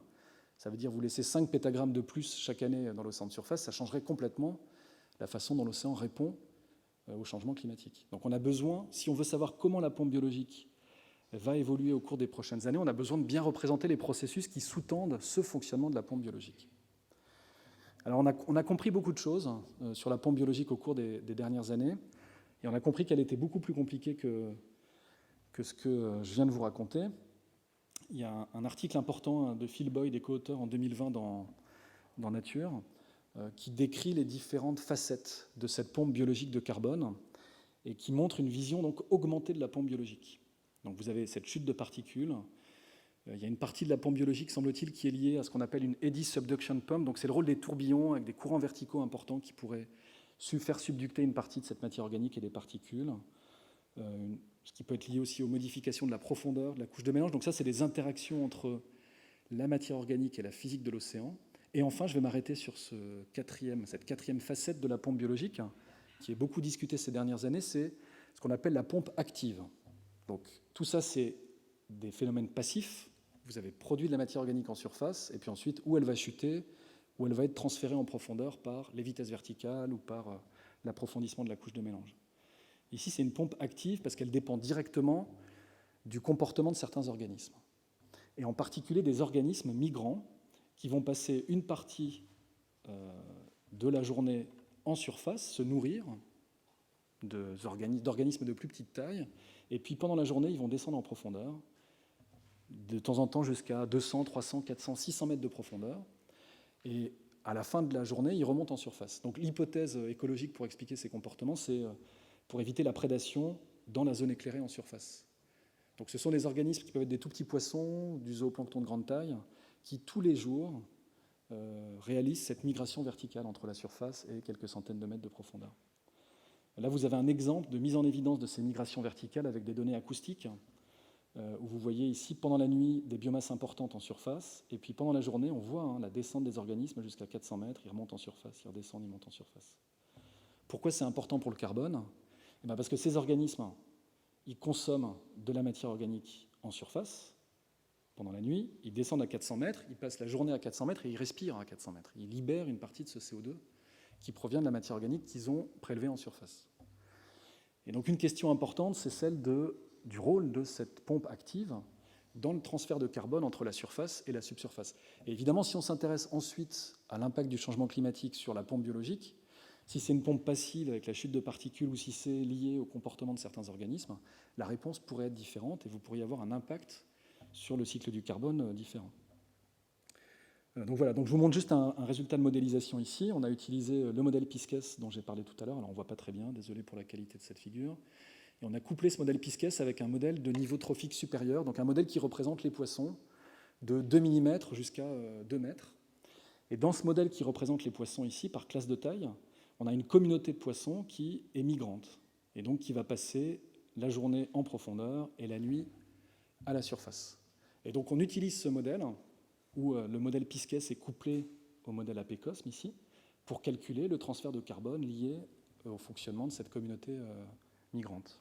A: ça veut dire vous laissez 5 pétagrammes de plus chaque année dans l'océan de surface, ça changerait complètement la façon dont l'océan répond au changement climatique. Donc on a besoin, si on veut savoir comment la pompe biologique va évoluer au cours des prochaines années, on a besoin de bien représenter les processus qui sous-tendent ce fonctionnement de la pompe biologique. Alors on a compris beaucoup de choses sur la pompe biologique au cours des dernières années, et on a compris qu'elle était beaucoup plus compliquée que ce que je viens de vous raconter. Il y a un article important de Phil Boyd et co-auteur en 2020 dans Nature qui décrit les différentes facettes de cette pompe biologique de carbone et qui montre une vision donc augmentée de la pompe biologique. Donc vous avez cette chute de particules. Il y a une partie de la pompe biologique, semble-t-il, qui est liée à ce qu'on appelle une eddy subduction pump. Donc c'est le rôle des tourbillons avec des courants verticaux importants qui pourraient faire subducter une partie de cette matière organique et des particules. Ce qui peut être lié aussi aux modifications de la profondeur de la couche de mélange. Donc ça, c'est des interactions entre la matière organique et la physique de l'océan. Et enfin, je vais m'arrêter sur cette quatrième facette de la pompe biologique, qui est beaucoup discutée ces dernières années, c'est ce qu'on appelle la pompe active. Donc tout ça, c'est des phénomènes passifs. Vous avez produit de la matière organique en surface, et puis ensuite, où elle va chuter, où elle va être transférée en profondeur par les vitesses verticales ou par l'approfondissement de la couche de mélange. Ici, c'est une pompe active parce qu'elle dépend directement du comportement de certains organismes, et en particulier des organismes migrants qui vont passer une partie de la journée en surface, se nourrir d'organismes de plus petite taille, et puis pendant la journée, ils vont descendre en profondeur, de temps en temps jusqu'à 200, 300, 400, 600 mètres de profondeur, et à la fin de la journée, ils remontent en surface. Donc l'hypothèse écologique pour expliquer ces comportements, c'est pour éviter la prédation dans la zone éclairée en surface. Donc ce sont des organismes qui peuvent être des tout petits poissons, du zooplancton de grande taille, qui tous les jours réalisent cette migration verticale entre la surface et quelques centaines de mètres de profondeur. Là, vous avez un exemple de mise en évidence de ces migrations verticales avec des données acoustiques, où vous voyez ici, pendant la nuit, des biomasses importantes en surface, et puis pendant la journée, on voit la descente des organismes jusqu'à 400 mètres, ils remontent en surface, ils redescendent, ils montent en surface. Pourquoi c'est important pour le carbone ? Parce que ces organismes, ils consomment de la matière organique en surface pendant la nuit, ils descendent à 400 mètres, ils passent la journée à 400 mètres et ils respirent à 400 mètres. Ils libèrent une partie de ce CO2 qui provient de la matière organique qu'ils ont prélevée en surface. Et donc une question importante, c'est celle du rôle de cette pompe active dans le transfert de carbone entre la surface et la subsurface. Et évidemment, si on s'intéresse ensuite à l'impact du changement climatique sur la pompe biologique, si c'est une pompe passive avec la chute de particules ou si c'est lié au comportement de certains organismes, la réponse pourrait être différente et vous pourriez avoir un impact sur le cycle du carbone différent. Donc voilà, donc je vous montre juste un résultat de modélisation ici. On a utilisé le modèle Pisces dont j'ai parlé tout à l'heure. Alors on ne voit pas très bien, désolé pour la qualité de cette figure. Et on a couplé ce modèle Pisces avec un modèle de niveau trophique supérieur, donc un modèle qui représente les poissons de 2 mm jusqu'à 2 mètres. Et dans ce modèle qui représente les poissons ici, par classe de taille, on a une communauté de poissons qui est migrante, et donc qui va passer la journée en profondeur et la nuit à la surface. Et donc on utilise ce modèle, où le modèle Pisces est couplé au modèle APCOSM ici, pour calculer le transfert de carbone lié au fonctionnement de cette communauté migrante.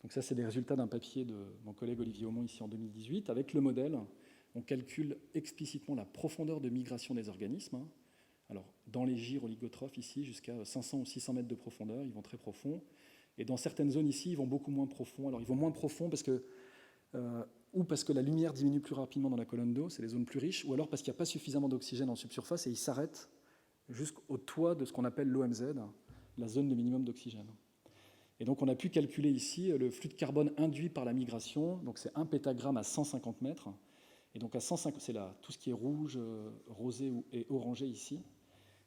A: Donc ça, c'est des résultats d'un papier de mon collègue Olivier Aumont ici en 2018. Avec le modèle, on calcule explicitement la profondeur de migration des organismes. Alors, dans les gyres oligotrophes ici, jusqu'à 500 ou 600 mètres de profondeur, ils vont très profond. Et dans certaines zones ici, ils vont beaucoup moins profond. Alors, ils vont moins profond parce que ou parce que la lumière diminue plus rapidement dans la colonne d'eau, c'est les zones plus riches, ou alors parce qu'il n'y a pas suffisamment d'oxygène en subsurface et il s'arrête jusqu'au toit de ce qu'on appelle l'OMZ, la zone de minimum d'oxygène. Et donc on a pu calculer ici le flux de carbone induit par la migration, donc c'est 1 pétagramme à 150 mètres, et donc à 150, c'est là tout ce qui est rouge, rosé et orangé ici,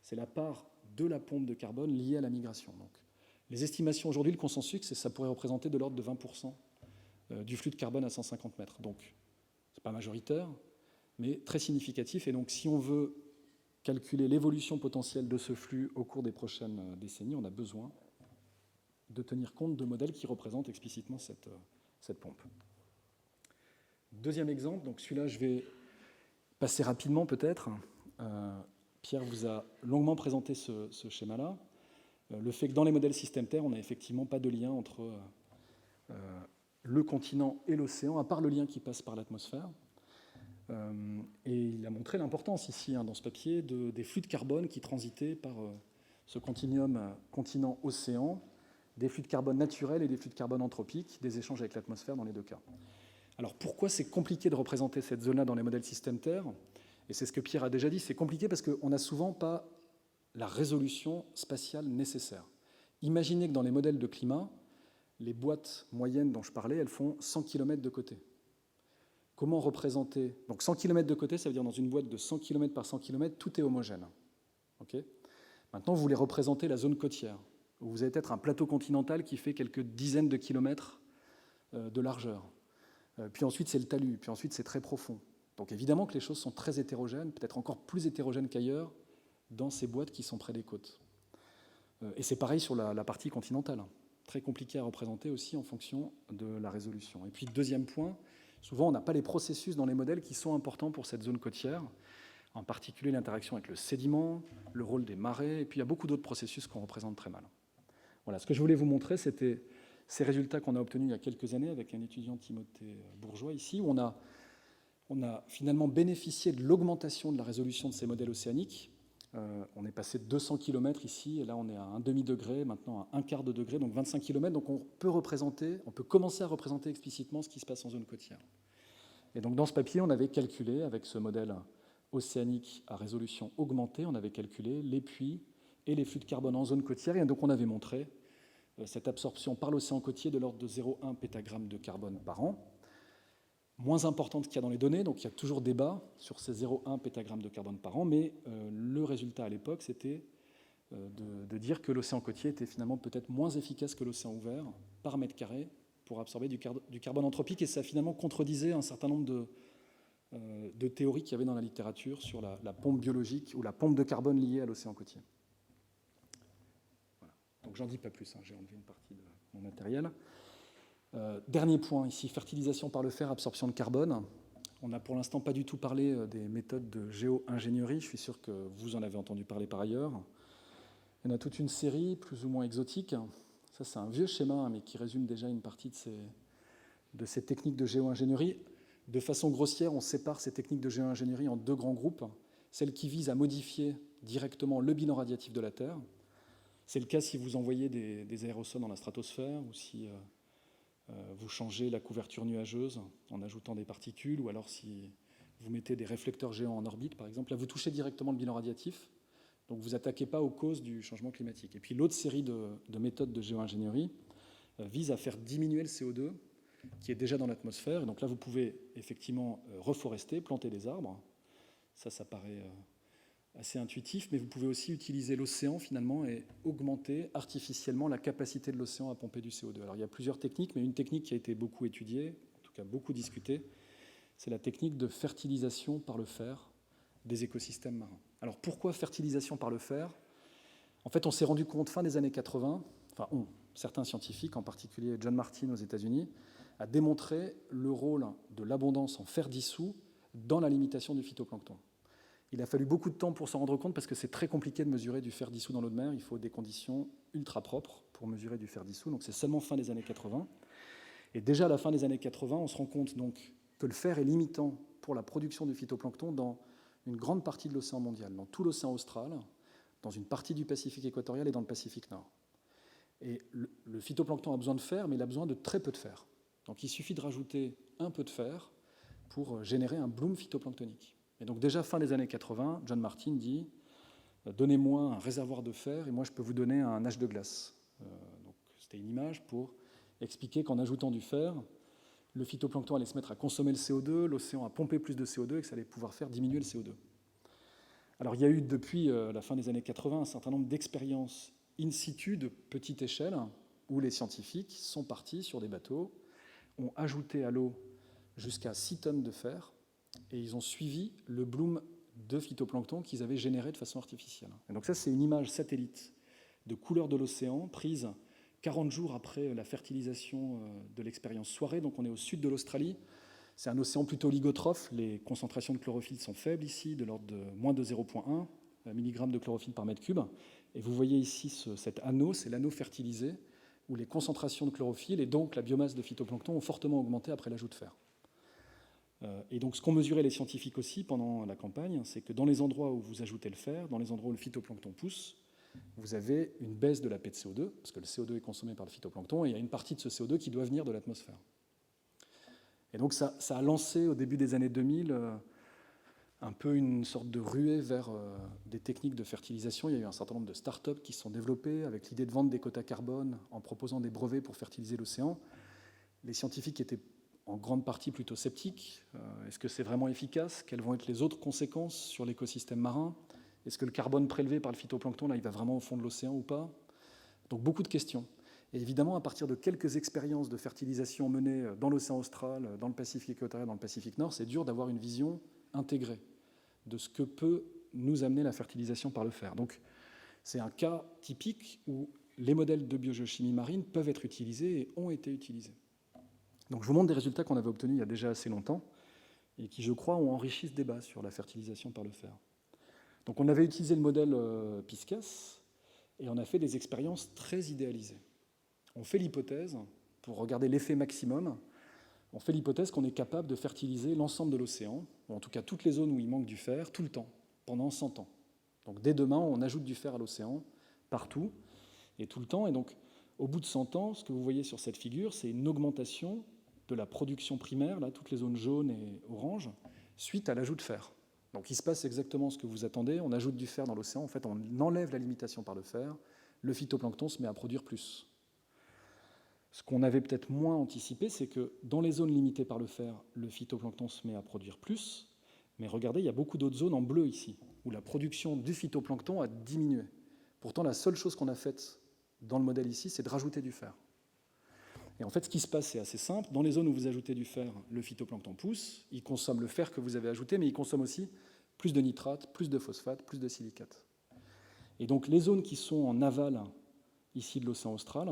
A: c'est la part de la pompe de carbone liée à la migration. Donc, les estimations aujourd'hui, le consensus, c'est que ça pourrait représenter de l'ordre de 20% du flux de carbone à 150 mètres. Donc, ce n'est pas majoritaire, mais très significatif. Et donc, si on veut calculer l'évolution potentielle de ce flux au cours des prochaines décennies, on a besoin de tenir compte de modèles qui représentent explicitement cette pompe. Deuxième exemple, donc celui-là, je vais passer rapidement peut-être. Pierre vous a longuement présenté ce schéma-là. Le fait que dans les modèles système Terre, on n'a effectivement pas de lien entre le continent et l'océan, à part le lien qui passe par l'atmosphère. Et il a montré l'importance ici, dans ce papier, des flux de carbone qui transitaient par ce continuum continent-océan, des flux de carbone naturels et des flux de carbone anthropiques, des échanges avec l'atmosphère dans les deux cas. Alors pourquoi c'est compliqué de représenter cette zone-là dans les modèles système Terre ? Et c'est ce que Pierre a déjà dit, c'est compliqué parce qu'on n'a souvent pas la résolution spatiale nécessaire. Imaginez que dans les modèles de climat, les boîtes moyennes dont je parlais, elles font 100 km de côté. Comment représenter ? Donc 100 km de côté, ça veut dire dans une boîte de 100 km par 100 km, tout est homogène. Okay ? Maintenant, vous voulez représenter la zone côtière, où vous avez peut-être un plateau continental qui fait quelques dizaines de kilomètres de largeur. Puis ensuite, c'est le talus, puis ensuite, c'est très profond. Donc évidemment que les choses sont très hétérogènes, peut-être encore plus hétérogènes qu'ailleurs, dans ces boîtes qui sont près des côtes. Et c'est pareil sur la partie continentale, très compliqué à représenter aussi en fonction de la résolution. Et puis deuxième point, souvent on n'a pas les processus dans les modèles qui sont importants pour cette zone côtière, en particulier l'interaction avec le sédiment, le rôle des marées, et puis il y a beaucoup d'autres processus qu'on représente très mal. Voilà, ce que je voulais vous montrer, c'était ces résultats qu'on a obtenus il y a quelques années avec un étudiant Timothée Bourgeois ici, où on a finalement bénéficié de l'augmentation de la résolution de ces modèles océaniques. On est passé de 200 km ici, et là on est à un demi-degré, maintenant à un quart de degré, donc 25 km. Donc on peut commencer à représenter explicitement ce qui se passe en zone côtière. Et donc dans ce papier, on avait calculé, avec ce modèle océanique à résolution augmentée, on avait calculé les puits et les flux de carbone en zone côtière, et donc on avait montré cette absorption par l'océan côtier de l'ordre de 0,1 pétagramme de carbone par an, moins importante qu'il y a dans les données, donc il y a toujours débat sur ces 0,1 pétagramme de carbone par an, mais le résultat à l'époque, c'était de dire que l'océan côtier était finalement peut-être moins efficace que l'océan ouvert par mètre carré pour absorber du carbone anthropique, et ça finalement contredisait un certain nombre de théories qu'il y avait dans la littérature sur la pompe biologique ou la pompe de carbone liée à l'océan côtier. Voilà. Donc j'en dis pas plus, j'ai enlevé une partie de mon matériel. Dernier point ici, fertilisation par le fer, absorption de carbone. On n'a pour l'instant pas du tout parlé des méthodes de géo-ingénierie, je suis sûr que vous en avez entendu parler par ailleurs. Il y en a toute une série, plus ou moins exotique. Ça, c'est un vieux schéma, mais qui résume déjà une partie de ces techniques de géo-ingénierie. De façon grossière, on sépare ces techniques de géo-ingénierie en deux grands groupes. Celles qui visent à modifier directement le bilan radiatif de la Terre. C'est le cas si vous envoyez des aérosols dans la stratosphère, ou si vous changez la couverture nuageuse en ajoutant des particules, ou alors si vous mettez des réflecteurs géants en orbite, par exemple. Là, vous touchez directement le bilan radiatif, donc vous n'attaquez pas aux causes du changement climatique. Et puis l'autre série de méthodes de géo-ingénierie vise à faire diminuer le CO2 qui est déjà dans l'atmosphère. Et donc là, vous pouvez effectivement reforester, planter des arbres. Ça paraît assez intuitif, mais vous pouvez aussi utiliser l'océan finalement et augmenter artificiellement la capacité de l'océan à pomper du CO2. Alors il y a plusieurs techniques, mais une technique qui a été beaucoup étudiée, en tout cas beaucoup discutée, c'est la technique de fertilisation par le fer des écosystèmes marins. Alors pourquoi fertilisation par le fer ? En fait, on s'est rendu compte fin des années 80, certains scientifiques, en particulier John Martin aux États-Unis, a démontré le rôle de l'abondance en fer dissous dans la limitation du phytoplancton. Il a fallu beaucoup de temps pour s'en rendre compte parce que c'est très compliqué de mesurer du fer dissous dans l'eau de mer. Il faut des conditions ultra propres pour mesurer du fer dissous. Donc c'est seulement fin des années 80. Et déjà à la fin des années 80, on se rend compte donc que le fer est limitant pour la production du phytoplancton dans une grande partie de l'océan mondial, dans tout l'océan austral, dans une partie du Pacifique équatorial et dans le Pacifique Nord. Et le phytoplancton a besoin de fer, mais il a besoin de très peu de fer. Donc il suffit de rajouter un peu de fer pour générer un bloom phytoplanctonique. Et donc déjà fin des années 80, John Martin dit donnez-moi un réservoir de fer et moi je peux vous donner un âge de glace. Donc c'était une image pour expliquer qu'en ajoutant du fer, le phytoplancton allait se mettre à consommer le CO2, l'océan à pomper plus de CO2 et que ça allait pouvoir faire diminuer le CO2. Alors il y a eu depuis la fin des années 80 un certain nombre d'expériences in situ de petite échelle où les scientifiques sont partis sur des bateaux, ont ajouté à l'eau jusqu'à 6 tonnes de fer et ils ont suivi le bloom de phytoplancton qu'ils avaient généré de façon artificielle. Et donc ça, c'est une image satellite de couleur de l'océan prise 40 jours après la fertilisation de l'expérience Soirée. Donc on est au sud de l'Australie. C'est un océan plutôt oligotrophe. Les concentrations de chlorophylle sont faibles ici, de l'ordre de moins de 0,1 mg de chlorophylle par mètre cube. Et vous voyez ici cet anneau, c'est l'anneau fertilisé, où les concentrations de chlorophylle et donc la biomasse de phytoplancton ont fortement augmenté après l'ajout de fer. Et donc ce qu'ont mesuré les scientifiques aussi pendant la campagne, c'est que dans les endroits où vous ajoutez le fer, dans les endroits où le phytoplancton pousse, vous avez une baisse de la paix de CO2, parce que le CO2 est consommé par le phytoplancton, et il y a une partie de ce CO2 qui doit venir de l'atmosphère. Et donc ça a lancé au début des années 2000 un peu une sorte de ruée vers des techniques de fertilisation. Il y a eu un certain nombre de start-up qui se sont développées avec l'idée de vendre des quotas carbone en proposant des brevets pour fertiliser l'océan. Les scientifiques étaient en grande partie plutôt sceptiques. Est-ce que c'est vraiment efficace? Quelles vont être les autres conséquences sur l'écosystème marin? Est-ce que le carbone prélevé par le phytoplancton, là, il va vraiment au fond de l'océan ou pas? Donc beaucoup de questions. Et évidemment, à partir de quelques expériences de fertilisation menées dans l'océan austral, dans le Pacifique équatorial, dans le Pacifique Nord, c'est dur d'avoir une vision intégrée de ce que peut nous amener la fertilisation par le fer. Donc c'est un cas typique où les modèles de biogéochimie marine peuvent être utilisés et ont été utilisés. Donc je vous montre des résultats qu'on avait obtenus il y a déjà assez longtemps et qui, je crois, ont enrichi ce débat sur la fertilisation par le fer. Donc on avait utilisé le modèle PISCAS et on a fait des expériences très idéalisées. On fait l'hypothèse, pour regarder l'effet maximum, on fait l'hypothèse qu'on est capable de fertiliser l'ensemble de l'océan, ou en tout cas toutes les zones où il manque du fer, tout le temps, pendant 100 ans. Donc dès demain, on ajoute du fer à l'océan, partout, et tout le temps. Et donc, au bout de 100 ans, ce que vous voyez sur cette figure, c'est une augmentation de la production primaire, là, toutes les zones jaunes et oranges, suite à l'ajout de fer. Donc il se passe exactement ce que vous attendez, on ajoute du fer dans l'océan, en fait on enlève la limitation par le fer, le phytoplancton se met à produire plus. Ce qu'on avait peut-être moins anticipé, c'est que dans les zones limitées par le fer, le phytoplancton se met à produire plus, mais regardez, il y a beaucoup d'autres zones en bleu ici, où la production du phytoplancton a diminué. Pourtant, la seule chose qu'on a faite dans le modèle ici, c'est de rajouter du fer. Et en fait, ce qui se passe, c'est assez simple. Dans les zones où vous ajoutez du fer, le phytoplancton pousse, il consomme le fer que vous avez ajouté, mais il consomme aussi plus de nitrate, plus de phosphate, plus de silicate. Et donc, les zones qui sont en aval, ici de l'océan austral,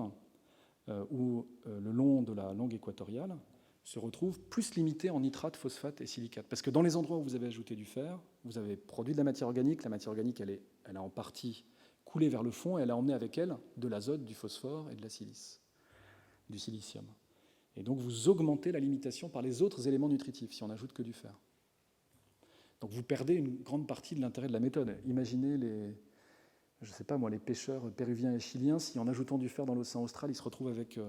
A: ou le long de la langue équatoriale, se retrouvent plus limitées en nitrate, phosphate et silicate. Parce que dans les endroits où vous avez ajouté du fer, vous avez produit de la matière organique elle a en partie coulé vers le fond et elle a emmené avec elle de l'azote, du phosphore et de la silice, du silicium. Et donc vous augmentez la limitation par les autres éléments nutritifs si on n'ajoute que du fer. Donc vous perdez une grande partie de l'intérêt de la méthode. Imaginez les pêcheurs péruviens et chiliens, si en ajoutant du fer dans l'océan austral, ils se retrouvent avec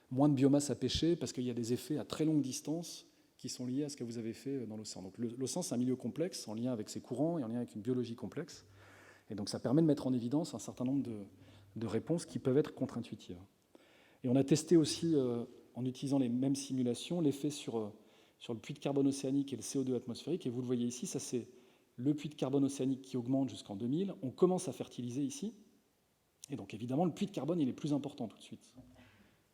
A: moins de biomasse à pêcher parce qu'il y a des effets à très longue distance qui sont liés à ce que vous avez fait dans l'océan. Donc l'océan, c'est un milieu complexe, en lien avec ses courants et en lien avec une biologie complexe. Et donc ça permet de mettre en évidence un certain nombre de réponses qui peuvent être contre-intuitives. Et on a testé aussi, en utilisant les mêmes simulations, l'effet sur le puits de carbone océanique et le CO2 atmosphérique. Et vous le voyez ici, ça c'est le puits de carbone océanique qui augmente jusqu'en 2000. On commence à fertiliser ici. Et donc évidemment, le puits de carbone, il est plus important tout de suite.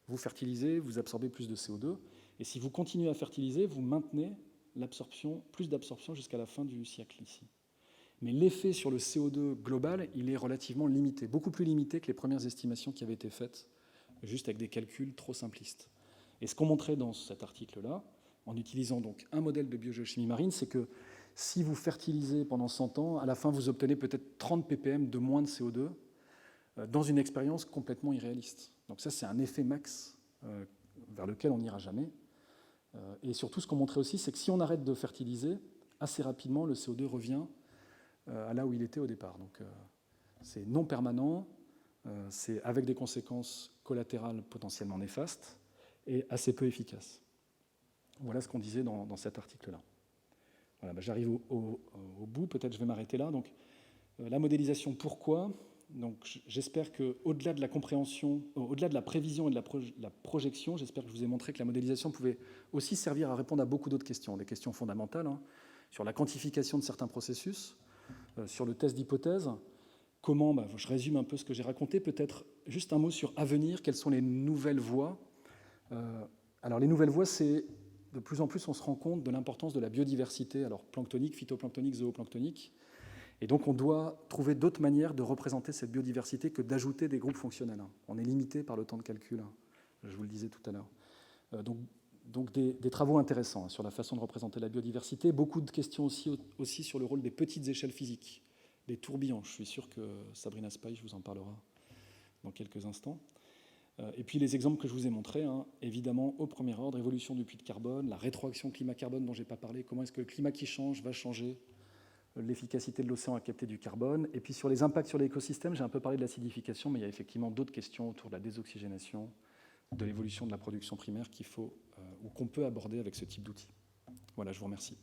A: Vous fertilisez, vous absorbez plus de CO2. Et si vous continuez à fertiliser, vous maintenez plus d'absorption jusqu'à la fin du siècle ici. Mais l'effet sur le CO2 global, il est relativement limité, beaucoup plus limité que les premières estimations qui avaient été faites, juste avec des calculs trop simplistes. Et ce qu'on montrait dans cet article-là, en utilisant donc un modèle de biogéochimie marine, c'est que si vous fertilisez pendant 100 ans, à la fin, vous obtenez peut-être 30 ppm de moins de CO2 dans une expérience complètement irréaliste. Donc ça, c'est un effet max vers lequel on n'ira jamais. Et surtout, ce qu'on montrait aussi, c'est que si on arrête de fertiliser, assez rapidement, le CO2 revient à là où il était au départ. Donc c'est non permanent, c'est avec des conséquences collatérales potentiellement néfastes et assez peu efficace. Voilà ce qu'on disait dans cet article-là. Voilà, j'arrive au bout, peut-être je vais m'arrêter là. Donc, la modélisation, pourquoi ? Donc, j'espère qu'au-delà de la compréhension, au-delà de la prévision et de la projection, j'espère que je vous ai montré que la modélisation pouvait aussi servir à répondre à beaucoup d'autres questions, des questions fondamentales, sur la quantification de certains processus, sur le test d'hypothèse. Comment, je résume un peu ce que j'ai raconté, peut-être juste un mot sur Avenir, quelles sont les nouvelles voies. Alors, les nouvelles voies, c'est de plus en plus, on se rend compte de l'importance de la biodiversité, alors planctonique, phytoplanctonique, zooplanctonique. Et donc, on doit trouver d'autres manières de représenter cette biodiversité que d'ajouter des groupes fonctionnels. On est limité par le temps de calcul, je vous le disais tout à l'heure. Donc des travaux intéressants sur la façon de représenter la biodiversité. Beaucoup de questions aussi sur le rôle des petites échelles physiques, des tourbillons. Je suis sûr que Sabrina Spaich vous en parlera dans quelques instants. Et puis les exemples que je vous ai montrés, évidemment, au premier ordre, évolution du puits de carbone, la rétroaction climat-carbone dont je n'ai pas parlé, comment est-ce que le climat qui change va changer l'efficacité de l'océan à capter du carbone. Et puis sur les impacts sur l'écosystème, j'ai un peu parlé de l'acidification, mais il y a effectivement d'autres questions autour de la désoxygénation, de l'évolution de la production primaire qu'il faut ou qu'on peut aborder avec ce type d'outils. Voilà, je vous remercie.